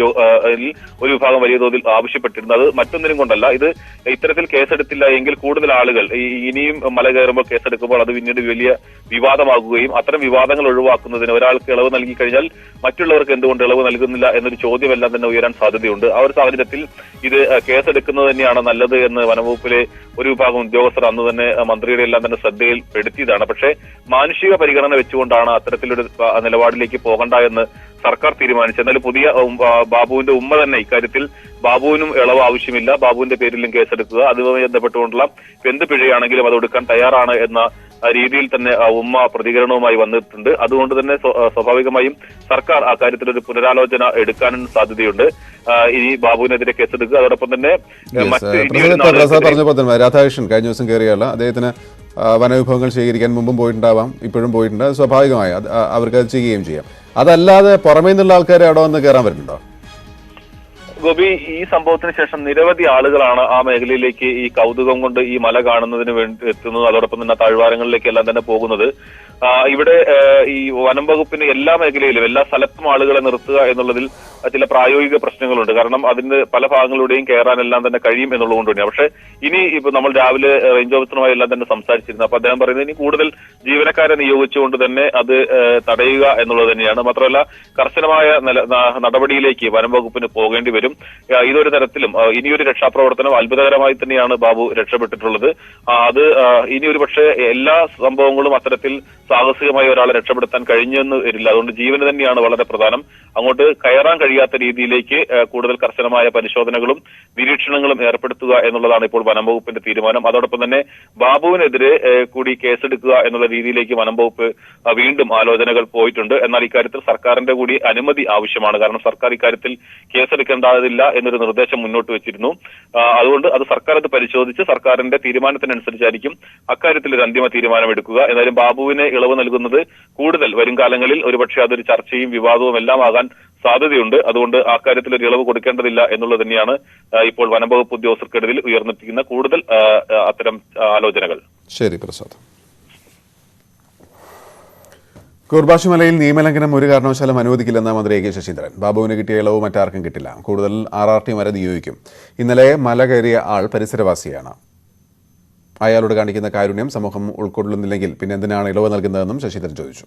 വിഭാഗം വലിയ തോതിൽ ആവശ്യപ്പെട്ടിരുന്നു. അത് മറ്റൊന്നിനും കൊണ്ടല്ല, ഇത് ഇത്തരത്തിൽ കേസെടുത്തില്ല എങ്കിൽ കൂടുതൽ ആളുകൾ ഇനിയും മല കയറുമ്പോൾ കേസെടുക്കുമ്പോൾ അത് പിന്നീട് വലിയ വിവാദമാകുകയും അത്തരം വിവാദങ്ങൾ ഒഴിവാക്കുന്നതിന് ഒരാൾക്ക് ഇളവ് നൽകി കഴിഞ്ഞാൽ മറ്റുള്ളവർക്ക് എന്തുകൊണ്ട് ഇളവ് നൽകുന്നില്ല എന്നൊരു ചോദ്യമെല്ലാം തന്നെ ഉയരാൻ സാധ്യതയുണ്ട്. ആ ഒരു സാഹചര്യത്തിൽ ഇത് കേസെടുക്കുന്നത് തന്നെയാണ് നല്ലത് എന്ന് വനംവകുപ്പിലെ ഒരു വിഭാഗം ഉദ്യോഗസ്ഥർ അന്ന് തന്നെ മന്ത്രിയുടെ എല്ലാം തന്നെ ശ്രദ്ധയിൽ പെടുത്തിയതാണ്. പക്ഷേ മാനുഷിക പരിഗണന വെച്ചുകൊണ്ടാണ് അത്തരത്തിലൊരു നിലപാടിലേക്ക് പോകണ്ട എന്ന് സർക്കാർ തീരുമാനിച്ചു. എന്നാൽ പുതിയ ബാബുവിന്റെ ഉമ്മ തന്നെ ഇക്കാര്യത്തിൽ ബാബുവിനും ഇളവ് ആവശ്യമില്ല, ബാബുവിന്റെ പേരിലും കേസെടുക്കുക, അതുമായി ബന്ധപ്പെട്ടുകൊണ്ടുള്ള എന്ത് പിഴയാണെങ്കിലും അത് കൊടുക്കാൻ തയ്യാറാണ് എന്ന രീതിയിൽ തന്നെ ഉമ്മ പ്രതികരണവുമായി വന്നിട്ടുണ്ട്. അതുകൊണ്ട് തന്നെ സ്വാഭാവികമായും സർക്കാർ ആ കാര്യത്തിലൊരു പുനരാലോചന എടുക്കാനും സാധ്യതയുണ്ട്. ഇനി ബാബുവിനെതിരെ കേസെടുക്കുക. അതോടൊപ്പം തന്നെ രാധാകൃഷ്ണൻ കഴിഞ്ഞ ദിവസം കയറിയല്ല, അദ്ദേഹത്തിന് വനവിഭവങ്ങൾ ശേഖരിക്കാൻ മുമ്പും പോയിട്ടുണ്ടാവാം, ഇപ്പോഴും പോയിട്ടുണ്ട്. സ്വാഭാവികമായി അവർക്ക് അത് ചെയ്യുകയും ചെയ്യാം. അതല്ലാതെ പുറമേ നിന്നുള്ള ആൾക്കാരെ അവിടെ വന്ന് കയറാൻ വരുന്നുണ്ടോ? ഗോപി, ഈ സംഭവത്തിന് ശേഷം നിരവധി ആളുകളാണ് ആ മേഖലയിലേക്ക് ഈ കൗതുകം കൊണ്ട് ഈ മല കാണുന്നതിന് വേണ്ടി എത്തുന്നത്. അതോടൊപ്പം തന്നെ താഴ്വാരങ്ങളിലേക്കെല്ലാം തന്നെ പോകുന്നത്. ഇവിടെ ഈ വനം വകുപ്പിന് എല്ലാ മേഖലയിലും എല്ലാ സ്ഥലത്തും ആളുകളെ നിർത്തുക എന്നുള്ളതിൽ ചില പ്രായോഗിക പ്രശ്നങ്ങളുണ്ട്. കാരണം അതിന് പല ഭാഗങ്ങളിലൂടെയും കയറാനെല്ലാം തന്നെ കഴിയും എന്നുള്ളതുകൊണ്ട് തന്നെയാണ്. പക്ഷെ ഇനി ഇപ്പൊ നമ്മൾ രാവിലെ റേഞ്ച് ഓഫീസറുമായി എല്ലാം തന്നെ സംസാരിച്ചിരുന്നു. അപ്പൊ അദ്ദേഹം പറയുന്നത് ഇനി കൂടുതൽ ജീവനക്കാരെ നിയോഗിച്ചുകൊണ്ട് തന്നെ അത് തടയുക എന്നുള്ളത് തന്നെയാണ്. മാത്രമല്ല കർശനമായ നടപടിയിലേക്ക് വനം വകുപ്പിന് പോകേണ്ടി വരും. ഇതൊരു തരത്തിലും ഇനിയൊരു രക്ഷാപ്രവർത്തനം അത്ഭുതകരമായി തന്നെയാണ് ബാബു രക്ഷപ്പെട്ടിട്ടുള്ളത്. അത് ഇനിയൊരു പക്ഷേ എല്ലാ സംഭവങ്ങളും അത്തരത്തിൽ സാഹസികമായി ഒരാളെ രക്ഷപ്പെടുത്താൻ കഴിഞ്ഞെന്ന് വരില്ല. അതുകൊണ്ട് ജീവന് തന്നെയാണ് വളരെ പ്രധാനം. അങ്ങോട്ട് കയറാൻ കഴിയാത്ത രീതിയിലേക്ക് കൂടുതൽ കർശനമായ പരിശോധനകളും നിരീക്ഷണങ്ങളും ഏർപ്പെടുത്തുക എന്നുള്ളതാണ് ഇപ്പോൾ വനം വകുപ്പിന്റെ തീരുമാനം. അതോടൊപ്പം തന്നെ ബാബുവിനെതിരെ കൂടി കേസെടുക്കുക എന്നുള്ള രീതിയിലേക്ക് വനം വകുപ്പ് വീണ്ടും ആലോചനകൾ പോയിട്ടുണ്ട്. എന്നാൽ ഇക്കാര്യത്തിൽ സർക്കാരിന്റെ കൂടി അനുമതി ആവശ്യമാണ്. കാരണം സർക്കാർ ഇക്കാര്യത്തിൽ കേസെടുക്കേണ്ടതില്ല എന്നൊരു നിർദ്ദേശം മുന്നോട്ട് വെച്ചിരുന്നു. അതുകൊണ്ട് അത് സർക്കാർ അത് പരിശോധിച്ച് സർക്കാരിന്റെ തീരുമാനത്തിനനുസരിച്ചായിരിക്കും അക്കാര്യത്തിൽ ഒരു അന്തിമ തീരുമാനം എടുക്കുക. എന്നാലും ബാബുവിന് ഇളവ് നൽകുന്നത് കൂടുതൽ വരും കാലങ്ങളിൽ ഒരുപക്ഷെ അതൊരു ചർച്ചയും വിവാദവും എല്ലാം ആകാൻ സാധ്യതയുണ്ട്. അതുകൊണ്ട് ആ കാര്യത്തിൽ ഒരു ഇളവ് കൊടുക്കേണ്ടതില്ല എന്നുള്ളത് തന്നെയാണ് ഇപ്പോൾ വനംവകുപ്പ് ഉദ്യോഗസ്ഥർക്കിടയിൽ ഉയർന്നിരിക്കുന്ന കൂടുതൽ അത്തരം ആലോചനകൾ. ശരി പ്രസാദ്. കുർബാശിമലയിൽ നിയമലംഘനം ഒരു കാരണവശാലും അനുവദിക്കില്ലെന്ന് മന്ത്രി എ കെ ശശീന്ദ്രൻ. ബാബുവിന് കിട്ടിയ ഇളവ് മറ്റാർക്കും കിട്ടില്ല, കൂടുതൽ RRT വരെ നിയോഗിക്കും. ഇന്നലെ മല കയറിയ ആൾ പരിസരവാസിയാണ്. അയാളോട് കാണിക്കുന്ന കാരുണ്യം സമൂഹം ഉൾക്കൊള്ളുന്നില്ലെങ്കിൽ പിന്നെ എന്തിനാണ് ഇളവ് നൽകുന്നതെന്നും ശശീന്ദ്രൻ ചോദിച്ചു.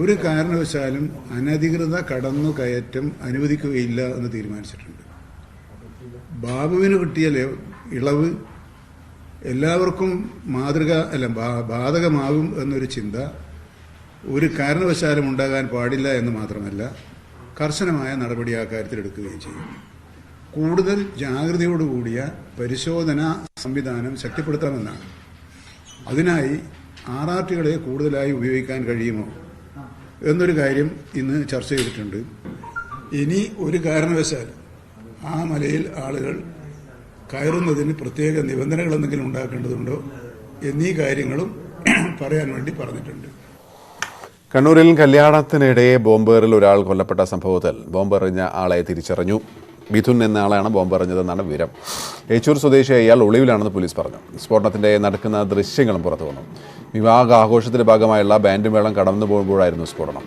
ഒരു കാരണവശാലും അനധികൃത കടന്നുകയറ്റം അനുവദിക്കുകയില്ല എന്ന് തീരുമാനിച്ചിട്ടുണ്ട്. ബാബുവിന് കിട്ടിയ ഇളവ് എല്ലാവർക്കും ബാധകമാകും എന്നൊരു ചിന്ത ഒരു കാരണവശാലും ഉണ്ടാകാൻ പാടില്ല എന്ന് മാത്രമല്ല കർശനമായ നടപടി ആ കാര്യത്തിൽ എടുക്കുകയും ചെയ്യും. കൂടുതൽ ജാഗ്രതയോടുകൂടിയ പരിശോധനാ സംവിധാനം ശക്തിപ്പെടുത്താമെന്നാണ് അതിനായി RRTകളെ കൂടുതലായി ഉപയോഗിക്കാൻ കഴിയുമോ എന്നൊരു കാര്യം ഇന്ന് ചർച്ച ചെയ്തിട്ടുണ്ട്. ഇനി ഒരു കാരണവശാൽ ആ മലയിൽ ആളുകൾ കയറുന്നതിന് പ്രത്യേക നിബന്ധനകൾ എന്തെങ്കിലും ഉണ്ടാക്കേണ്ടതുണ്ടോ എന്നീ കാര്യങ്ങളും പറയാൻ വേണ്ടി പറഞ്ഞിട്ടുണ്ട്. കണ്ണൂരിൽ കല്യാണത്തിനിടെ ബോംബേറിൽ ഒരാൾ കൊല്ലപ്പെട്ട സംഭവത്തിൽ ബോംബെറിഞ്ഞ ആളെ തിരിച്ചറിഞ്ഞു. മിഥുൻ എന്ന ആളാണ് ബോംബെറിഞ്ഞതെന്നാണ് വിവരം. ഏച്ചൂർ സ്വദേശിയായ ഇയാൾ ഒളിവിലാണെന്ന് പോലീസ് പറഞ്ഞു. സ്ഫോടനത്തിന്റെ നടക്കുന്ന ദൃശ്യങ്ങളും പുറത്തു വന്നു. വിവാഹ ആഘോഷത്തിന്റെ ഭാഗമായുള്ള ബാൻഡ് മേളം കടന്നു പോകുമ്പോഴായിരുന്നു സ്ഫോടനം.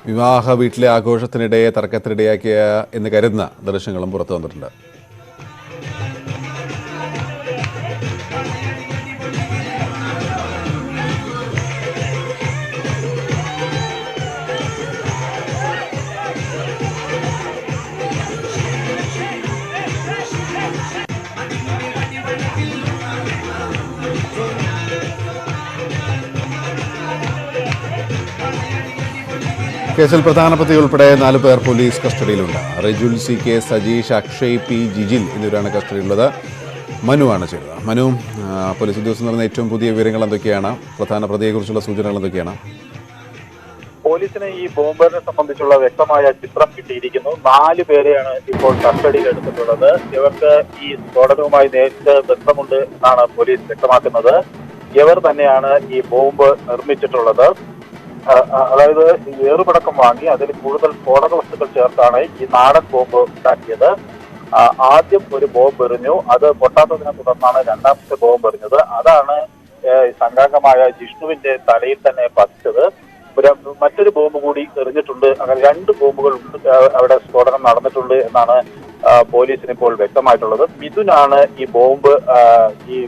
വിവാഹ വീട്ടിലെ ആഘോഷത്തിനിടെ തർക്കത്തിനിടയാക്കിയ എന്ന് കരുതുന്ന ദൃശ്യങ്ങളും പുറത്തു വന്നിട്ടുണ്ട്. കേസിൽ പ്രധാന പ്രതി ഉൾപ്പെടെ 4 പേർ police കസ്റ്റഡിയിലുണ്ട്. Rijul CK, Sajeesh, Akshay P, Jijil എന്നിവരാണ് കസ്റ്റഡിയിലുള്ളത്. മനുവാണ് ചെയ്തത്. മനു, പോലീസ് ഉദ്യോഗസ്ഥർ നടന്ന ഏറ്റവും പുതിയ വിവരങ്ങൾ എന്തൊക്കെയാണ്? പ്രധാന പ്രതിയെക്കുറിച്ചുള്ള സൂചനകൾ എന്തൊക്കെയാണ്? പോലീസിന് ഈ ബോംബറിനെ സംബന്ധിച്ചുള്ള വ്യക്തമായ ചിത്രം കിട്ടിയിരിക്കുന്നു. 4 പേരെയാണ് ഇപ്പോൾ കസ്റ്റഡിയിൽ എടുത്തിട്ടുള്ളത്. ഇവർക്ക് ഈ സ്ഫോടനവുമായി നേരിട്ട് ബന്ധമുണ്ട് എന്നാണ് പോലീസ് വ്യക്തമാക്കുന്നത്. ഇവർ തന്നെയാണ് ഈ ബോംബ് നിർമ്മിച്ചിട്ടുള്ളത്. അതായത് ഏറുപടക്കം വാങ്ങി അതിൽ കൂടുതൽ സ്ഫോടക വസ്തുക്കൾ ചേർത്താണ് ഈ നാടൻ ബോംബ് ഉണ്ടാക്കിയത്. ആദ്യം ഒരു ബോംബ് എറിഞ്ഞു, അത് പൊട്ടാത്തതിനെ തുടർന്നാണ് രണ്ടാമത്തെ ബോംബ് എറിഞ്ഞത്. അതാണ് സംഘാംഗമായ ജിഷ്ണുവിന്റെ തലയിൽ തന്നെ പതിച്ചത്. മറ്റൊരു ബോംബ് കൂടി എറിഞ്ഞിട്ടുണ്ട്. അങ്ങനെ 2 ബോംബുകൾ അവിടെ സ്ഫോടനം നടന്നിട്ടുണ്ട് എന്നാണ് പോലീസിന് ഇപ്പോൾ വ്യക്തമായിട്ടുള്ളത്. മിഥുനാണ് ഈ ബോംബ് ഈ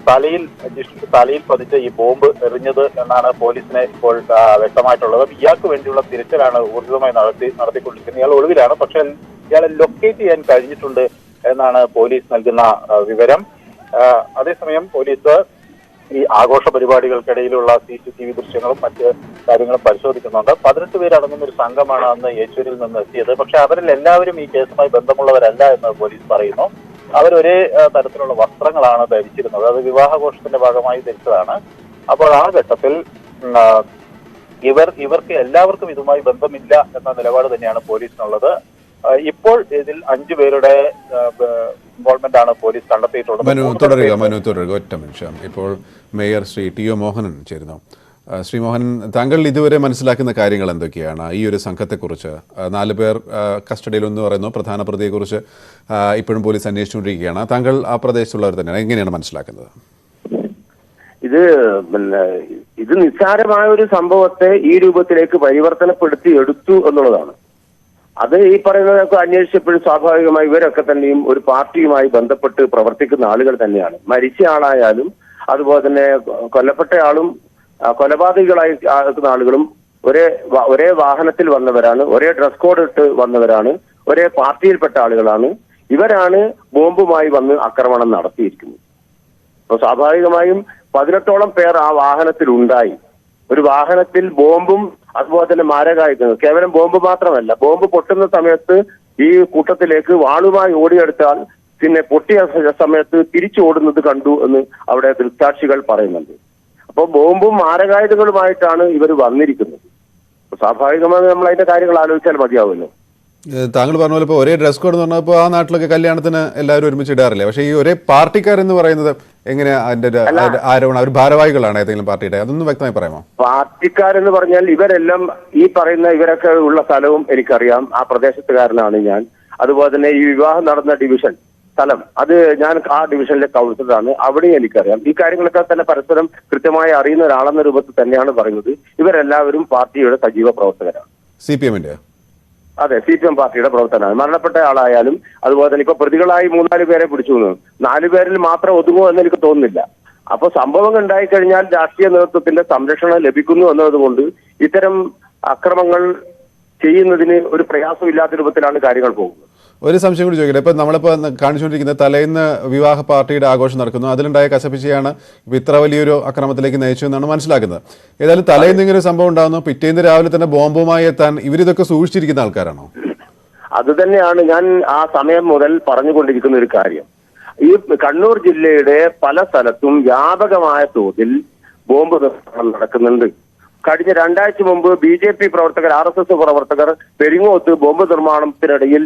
തലയിൽ പതിച്ച ഈ ബോംബ് എറിഞ്ഞത് എന്നാണ് പോലീസിന് ഇപ്പോൾ വ്യക്തമായിട്ടുള്ളത്. ഇയാൾക്ക് വേണ്ടിയുള്ള തിരച്ചിലാണ് ഊർജിതമായി നടത്തിക്കൊണ്ടിരിക്കുന്നത്. ഇയാൾ ഒളിവിലാണ്, പക്ഷേ ഇയാളെ ലൊക്കേറ്റ് ചെയ്യാൻ കഴിഞ്ഞിട്ടുണ്ട് എന്നാണ് പോലീസ് നൽകുന്ന വിവരം. അതേസമയം പോലീസ് ഈ ആഘോഷ പരിപാടികൾക്കിടയിലുള്ള CCTV ദൃശ്യങ്ങളും മറ്റ് കാര്യങ്ങളും പരിശോധിക്കുന്നുണ്ട്. 18 പേരടങ്ങുന്ന ഒരു സംഘമാണ് അന്ന് ഏച്ചൂരിൽ നിന്ന് എത്തിയത്. പക്ഷെ അവരിൽ എല്ലാവരും ഈ കേസുമായി ബന്ധമുള്ളവരല്ല എന്ന് പോലീസ് പറയുന്നു. അവരൊരേ തരത്തിലുള്ള വസ്ത്രങ്ങളാണ് ധരിച്ചിരുന്നത്. അത് വിവാഹാഘോഷത്തിന്റെ ഭാഗമായി ധരിച്ചതാണ്. അപ്പോൾ ആ ഘട്ടത്തിൽ ഇവർക്ക് എല്ലാവർക്കും ഇതുമായി ബന്ധമില്ല എന്ന നിലപാട് തന്നെയാണ് പോലീസിനുള്ളത്. ഇപ്പോൾ ഇതിൽ 5 പേരുടെ ഇൻവോൾവ്മെന്റ് ആണ് പോലീസ് കണ്ടെത്തിയിട്ടുള്ളത്. തുടരുക ഒറ്റ നിമിഷം. ഇപ്പോൾ മേയർ ശ്രീ TO മോഹനൻ ചേരുന്നു. ശ്രീ മോഹൻ, താങ്കൾ ഇതുവരെ മനസ്സിലാക്കുന്ന കാര്യങ്ങൾ എന്തൊക്കെയാണ് ഈ ഒരു സംഘത്തെക്കുറിച്ച്? 4 പേർ കസ്റ്റഡിയിലെന്ന് പറയുന്നു. പ്രധാന പ്രതിയെക്കുറിച്ച് ഇപ്പോഴും പോലീസ് അന്വേഷിച്ചുകൊണ്ടിരിക്കുകയാണ്. താങ്കൾ ആ പ്രദേശത്തുള്ളവർ തന്നെയാണ്, എങ്ങനെയാണ് മനസ്സിലാക്കുന്നത്? ഇത് നിസ്സാരമായ ഒരു സംഭവത്തെ ഈ രൂപത്തിലേക്ക് പരിവർത്തനപ്പെടുത്തി എടുത്തു എന്നുള്ളതാണ്. അത് ഈ പറയുന്നതൊക്കെ അന്വേഷിച്ചപ്പോഴും സ്വാഭാവികമായി ഇവരൊക്കെ തന്നെയും ഒരു പാർട്ടിയുമായി ബന്ധപ്പെട്ട് പ്രവർത്തിക്കുന്ന ആളുകൾ തന്നെയാണ്. മരിച്ച ആളായാലും അതുപോലെ തന്നെ കൊല്ലപ്പെട്ട ആളും കൊലപാതകികളായി ആക്കുന്ന ആളുകളും ഒരേ വാഹനത്തിൽ വന്നവരാണ്, ഒരേ ഡ്രസ് കോഡ് ഇട്ട് വന്നവരാണ്, ഒരേ പാർട്ടിയിൽപ്പെട്ട ആളുകളാണ്. ഇവരാണ് ബോംബുമായി വന്ന് ആക്രമണം നടത്തിയിരിക്കുന്നത്. അപ്പോൾ സ്വാഭാവികമായും 18ഓളം പേർ ആ വാഹനത്തിൽ ഉണ്ടായി. ഒരു വാഹനത്തിൽ ബോംബും അതുപോലെ തന്നെ മാരകായുധങ്ങൾ, കേവലം ബോംബ് മാത്രമല്ല, ബോംബ് പൊട്ടുന്ന സമയത്ത് ഈ കൂട്ടത്തിലേക്ക് വാളുമായി ഓടിയെടുത്താൽ പിന്നെ പൊട്ടിയ സമയത്ത് തിരിച്ചോടുന്നത് കണ്ടു എന്ന് അവിടെ ദൃക്സാക്ഷികൾ പറയുന്നുണ്ട്. അപ്പോൾ ബോംബും മാരകായുധങ്ങളുമായിട്ടാണ് ഇവർ വന്നിരിക്കുന്നത്. സ്വാഭാവികമായി നമ്മൾ അതിന്റെ കാര്യങ്ങൾ ആലോചിച്ചാൽ മതിയാവുമല്ലോ. താങ്കൾ പറഞ്ഞ പോലെ ഇപ്പോൾ ഒരേ ഡ്രസ് കോഡ് എന്ന് പറഞ്ഞപ്പോൾ ആ നാട്ടിലൊക്കെ കല്യാണത്തിന് എല്ലാവരും ഒരുമിച്ച് ഇടാറില്ല. പക്ഷേ ഈ ഒരേ പാർട്ടിക്കാരെന്ന് പറയുന്നത് എങ്ങനെയാ? അതിന്റെ ആരോപണം അവർ ഭാരവാഹികളാണ് ഏതെങ്കിലും പാർട്ടിയുടെ? അതൊന്നും വ്യക്തമായി പറയാമോ? പാർട്ടിക്കാരെന്ന് പറഞ്ഞാൽ ഇവരെല്ലാം ഈ പറയുന്ന ഇവരൊക്കെ ഉള്ള സ്ഥലവും എനിക്കറിയാം. ആ പ്രദേശത്തുകാരനാണ് ഞാൻ. അതുപോലെ തന്നെ ഈ വിവാഹം നടന്ന ഡിവിഷൻ സ്ഥലം, അത് ഞാൻ ആ ഡിവിഷനിലെ കൗൺസിലറാണ്, അവിടെയും എനിക്കറിയാം. ഈ കാര്യങ്ങളൊക്കെ തന്നെ പരസ്പരം കൃത്യമായി അറിയുന്ന ഒരാളെന്ന രൂപത്തിൽ തന്നെയാണ് പറയുന്നത്. ഇവരെല്ലാവരും പാർട്ടിയുടെ സജീവ പ്രവർത്തകരാണ്. CPM-ന്റെ? അതെ, CPM പാർട്ടിയുടെ പ്രവർത്തനമാണ്. മരണപ്പെട്ട ആളായാലും അതുപോലെ തന്നെ ഇപ്പൊ പ്രതികളായി 3-4 പേരെ പിടിച്ചു. 4 പേരിൽ മാത്രം ഒതുങ്ങുമോ എന്ന് എനിക്ക് തോന്നുന്നില്ല. അപ്പൊ സംഭവം ഉണ്ടായിക്കഴിഞ്ഞാൽ രാഷ്ട്രീയ നേതൃത്വത്തിന്റെ സംരക്ഷണം ലഭിക്കുന്നു എന്നതുകൊണ്ട് ഇത്തരം അക്രമങ്ങൾ ചെയ്യുന്നതിന് ഒരു പ്രയാസമില്ലാത്ത രൂപത്തിലാണ് കാര്യങ്ങൾ പോകുന്നത്. ഒരു സംശയം കൂടി ചോദിക്കട്ടെ. ഇപ്പം നമ്മളിപ്പോൾ കാണിച്ചുകൊണ്ടിരിക്കുന്നത് തലേന്ന് വിവാഹ പാർട്ടിയുടെ ആഘോഷം നടക്കുന്നു, അതിലുണ്ടായ കശപിശയാണ് ഇപ്പം ഇത്ര വലിയൊരു അക്രമത്തിലേക്ക് നയിച്ചു എന്നാണ് മനസ്സിലാക്കുന്നത്. ഏതായാലും തലേന്ന് ഇങ്ങനെ ഒരു സംഭവം ഉണ്ടാകുന്നു, പിറ്റേന്ന് രാവിലെ തന്നെ ബോംബുമായി എത്താൻ ഇവരിതൊക്കെ സൂക്ഷിച്ചിരിക്കുന്ന ആൾക്കാരാണോ? അത് തന്നെയാണ് ഞാൻ ആ സമയം മുതൽ പറഞ്ഞുകൊണ്ടിരിക്കുന്ന ഒരു കാര്യം. ഈ കണ്ണൂർ ജില്ലയുടെ പല സ്ഥലത്തും വ്യാപകമായ തോതിൽ ബോംബ് നിർമ്മാണം നടക്കുന്നുണ്ട്. കഴിഞ്ഞ 2 ആഴ്ച മുമ്പ് BJP പ്രവർത്തകർ, RSS പ്രവർത്തകർ പെരിങ്ങോത്ത് ബോംബ് നിർമ്മാണത്തിനിടയിൽ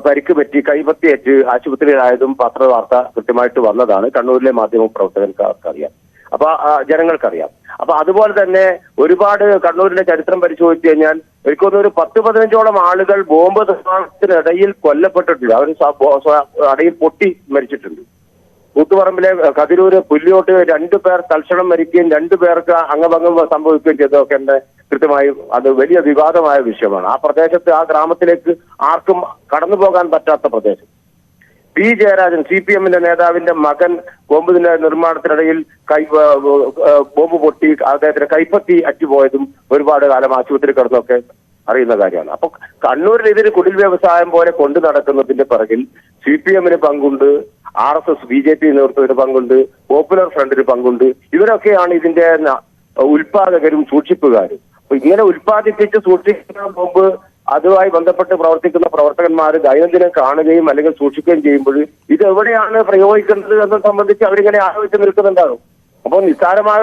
പരിക്ക് പറ്റി കൈപ്പത്തിയേറ്റ് ആശുപത്രിയിലായതും പത്രവാർത്ത കൃത്യമായിട്ട് വന്നതാണ്. കണ്ണൂരിലെ മാധ്യമ പ്രവർത്തകർക്ക് അറിയാം, അപ്പൊ ജനങ്ങൾക്കറിയാം. അപ്പൊ അതുപോലെ തന്നെ ഒരുപാട് കണ്ണൂരിന്റെ ചരിത്രം പരിശോധിച്ചു കഴിഞ്ഞാൽ എനിക്കൊന്നും ഒരു 10-15ഓളം ആളുകൾ ബോംബ് നിർമ്മാണത്തിനിടയിൽ കൊല്ലപ്പെട്ടിട്ടുണ്ട്. അവർ അടയിൽ പൊട്ടി മരിച്ചിട്ടുണ്ട്. കൂത്തുപറമ്പിലെ കതിരൂര് പുല്ലിയോട്ട് 2 പേർ തൽക്ഷണം മരിക്കുകയും 2 പേർക്ക് അംഗഭംഗം സംഭവിക്കുകയും ചെയ്തതൊക്കെ തന്നെ കൃത്യമായി അത് വലിയ വിവാദമായ വിഷയമാണ്. ആ പ്രദേശത്ത്, ആ ഗ്രാമത്തിലേക്ക് ആർക്കും കടന്നു പോകാൻ പറ്റാത്ത പ്രദേശം. P. ജയരാജൻ, CPM-ന്റെ നേതാവിന്റെ മകൻ ബോംബിന്റെ നിർമ്മാണത്തിനിടയിൽ ബോംബ് പൊട്ടി അദ്ദേഹത്തിന് കൈപ്പത്തി അറ്റുപോയതും ഒരുപാട് കാലം ആശുപത്രി കിടന്നൊക്കെ അറിയുന്ന കാര്യമാണ്. അപ്പൊ കണ്ണൂരിൽ ഇതിന് കുടിൽ വ്യവസായം പോലെ കൊണ്ടു നടക്കുന്നതിന്റെ പിറകിൽ CPM-ന് പങ്കുണ്ട്, RSS BJP നേതൃത്വത്തിന് പങ്കുണ്ട്, പോപ്പുലർ ഫ്രണ്ടിന് പങ്കുണ്ട്. ഇവരൊക്കെയാണ് ഇതിന്റെ ഉൽപാദകരും സൂക്ഷിപ്പുകാരും. അപ്പൊ ഇങ്ങനെ ഉൽപ്പാദിപ്പിച്ച് സൂക്ഷിക്കുന്ന ബോംബ് അതുമായി ബന്ധപ്പെട്ട് പ്രവർത്തിക്കുന്ന പ്രവർത്തകന്മാർ ദൈനംദിനം കാണുകയും അല്ലെങ്കിൽ സൂക്ഷിക്കുകയും ചെയ്യുമ്പോൾ ഇത് എവിടെയാണ് പ്രയോഗിക്കേണ്ടത് എന്നത് സംബന്ധിച്ച് അവരിങ്ങനെ ആലോചിച്ച് നിൽക്കുന്നുണ്ടാകും. അപ്പോൾ നിസ്സാരമായ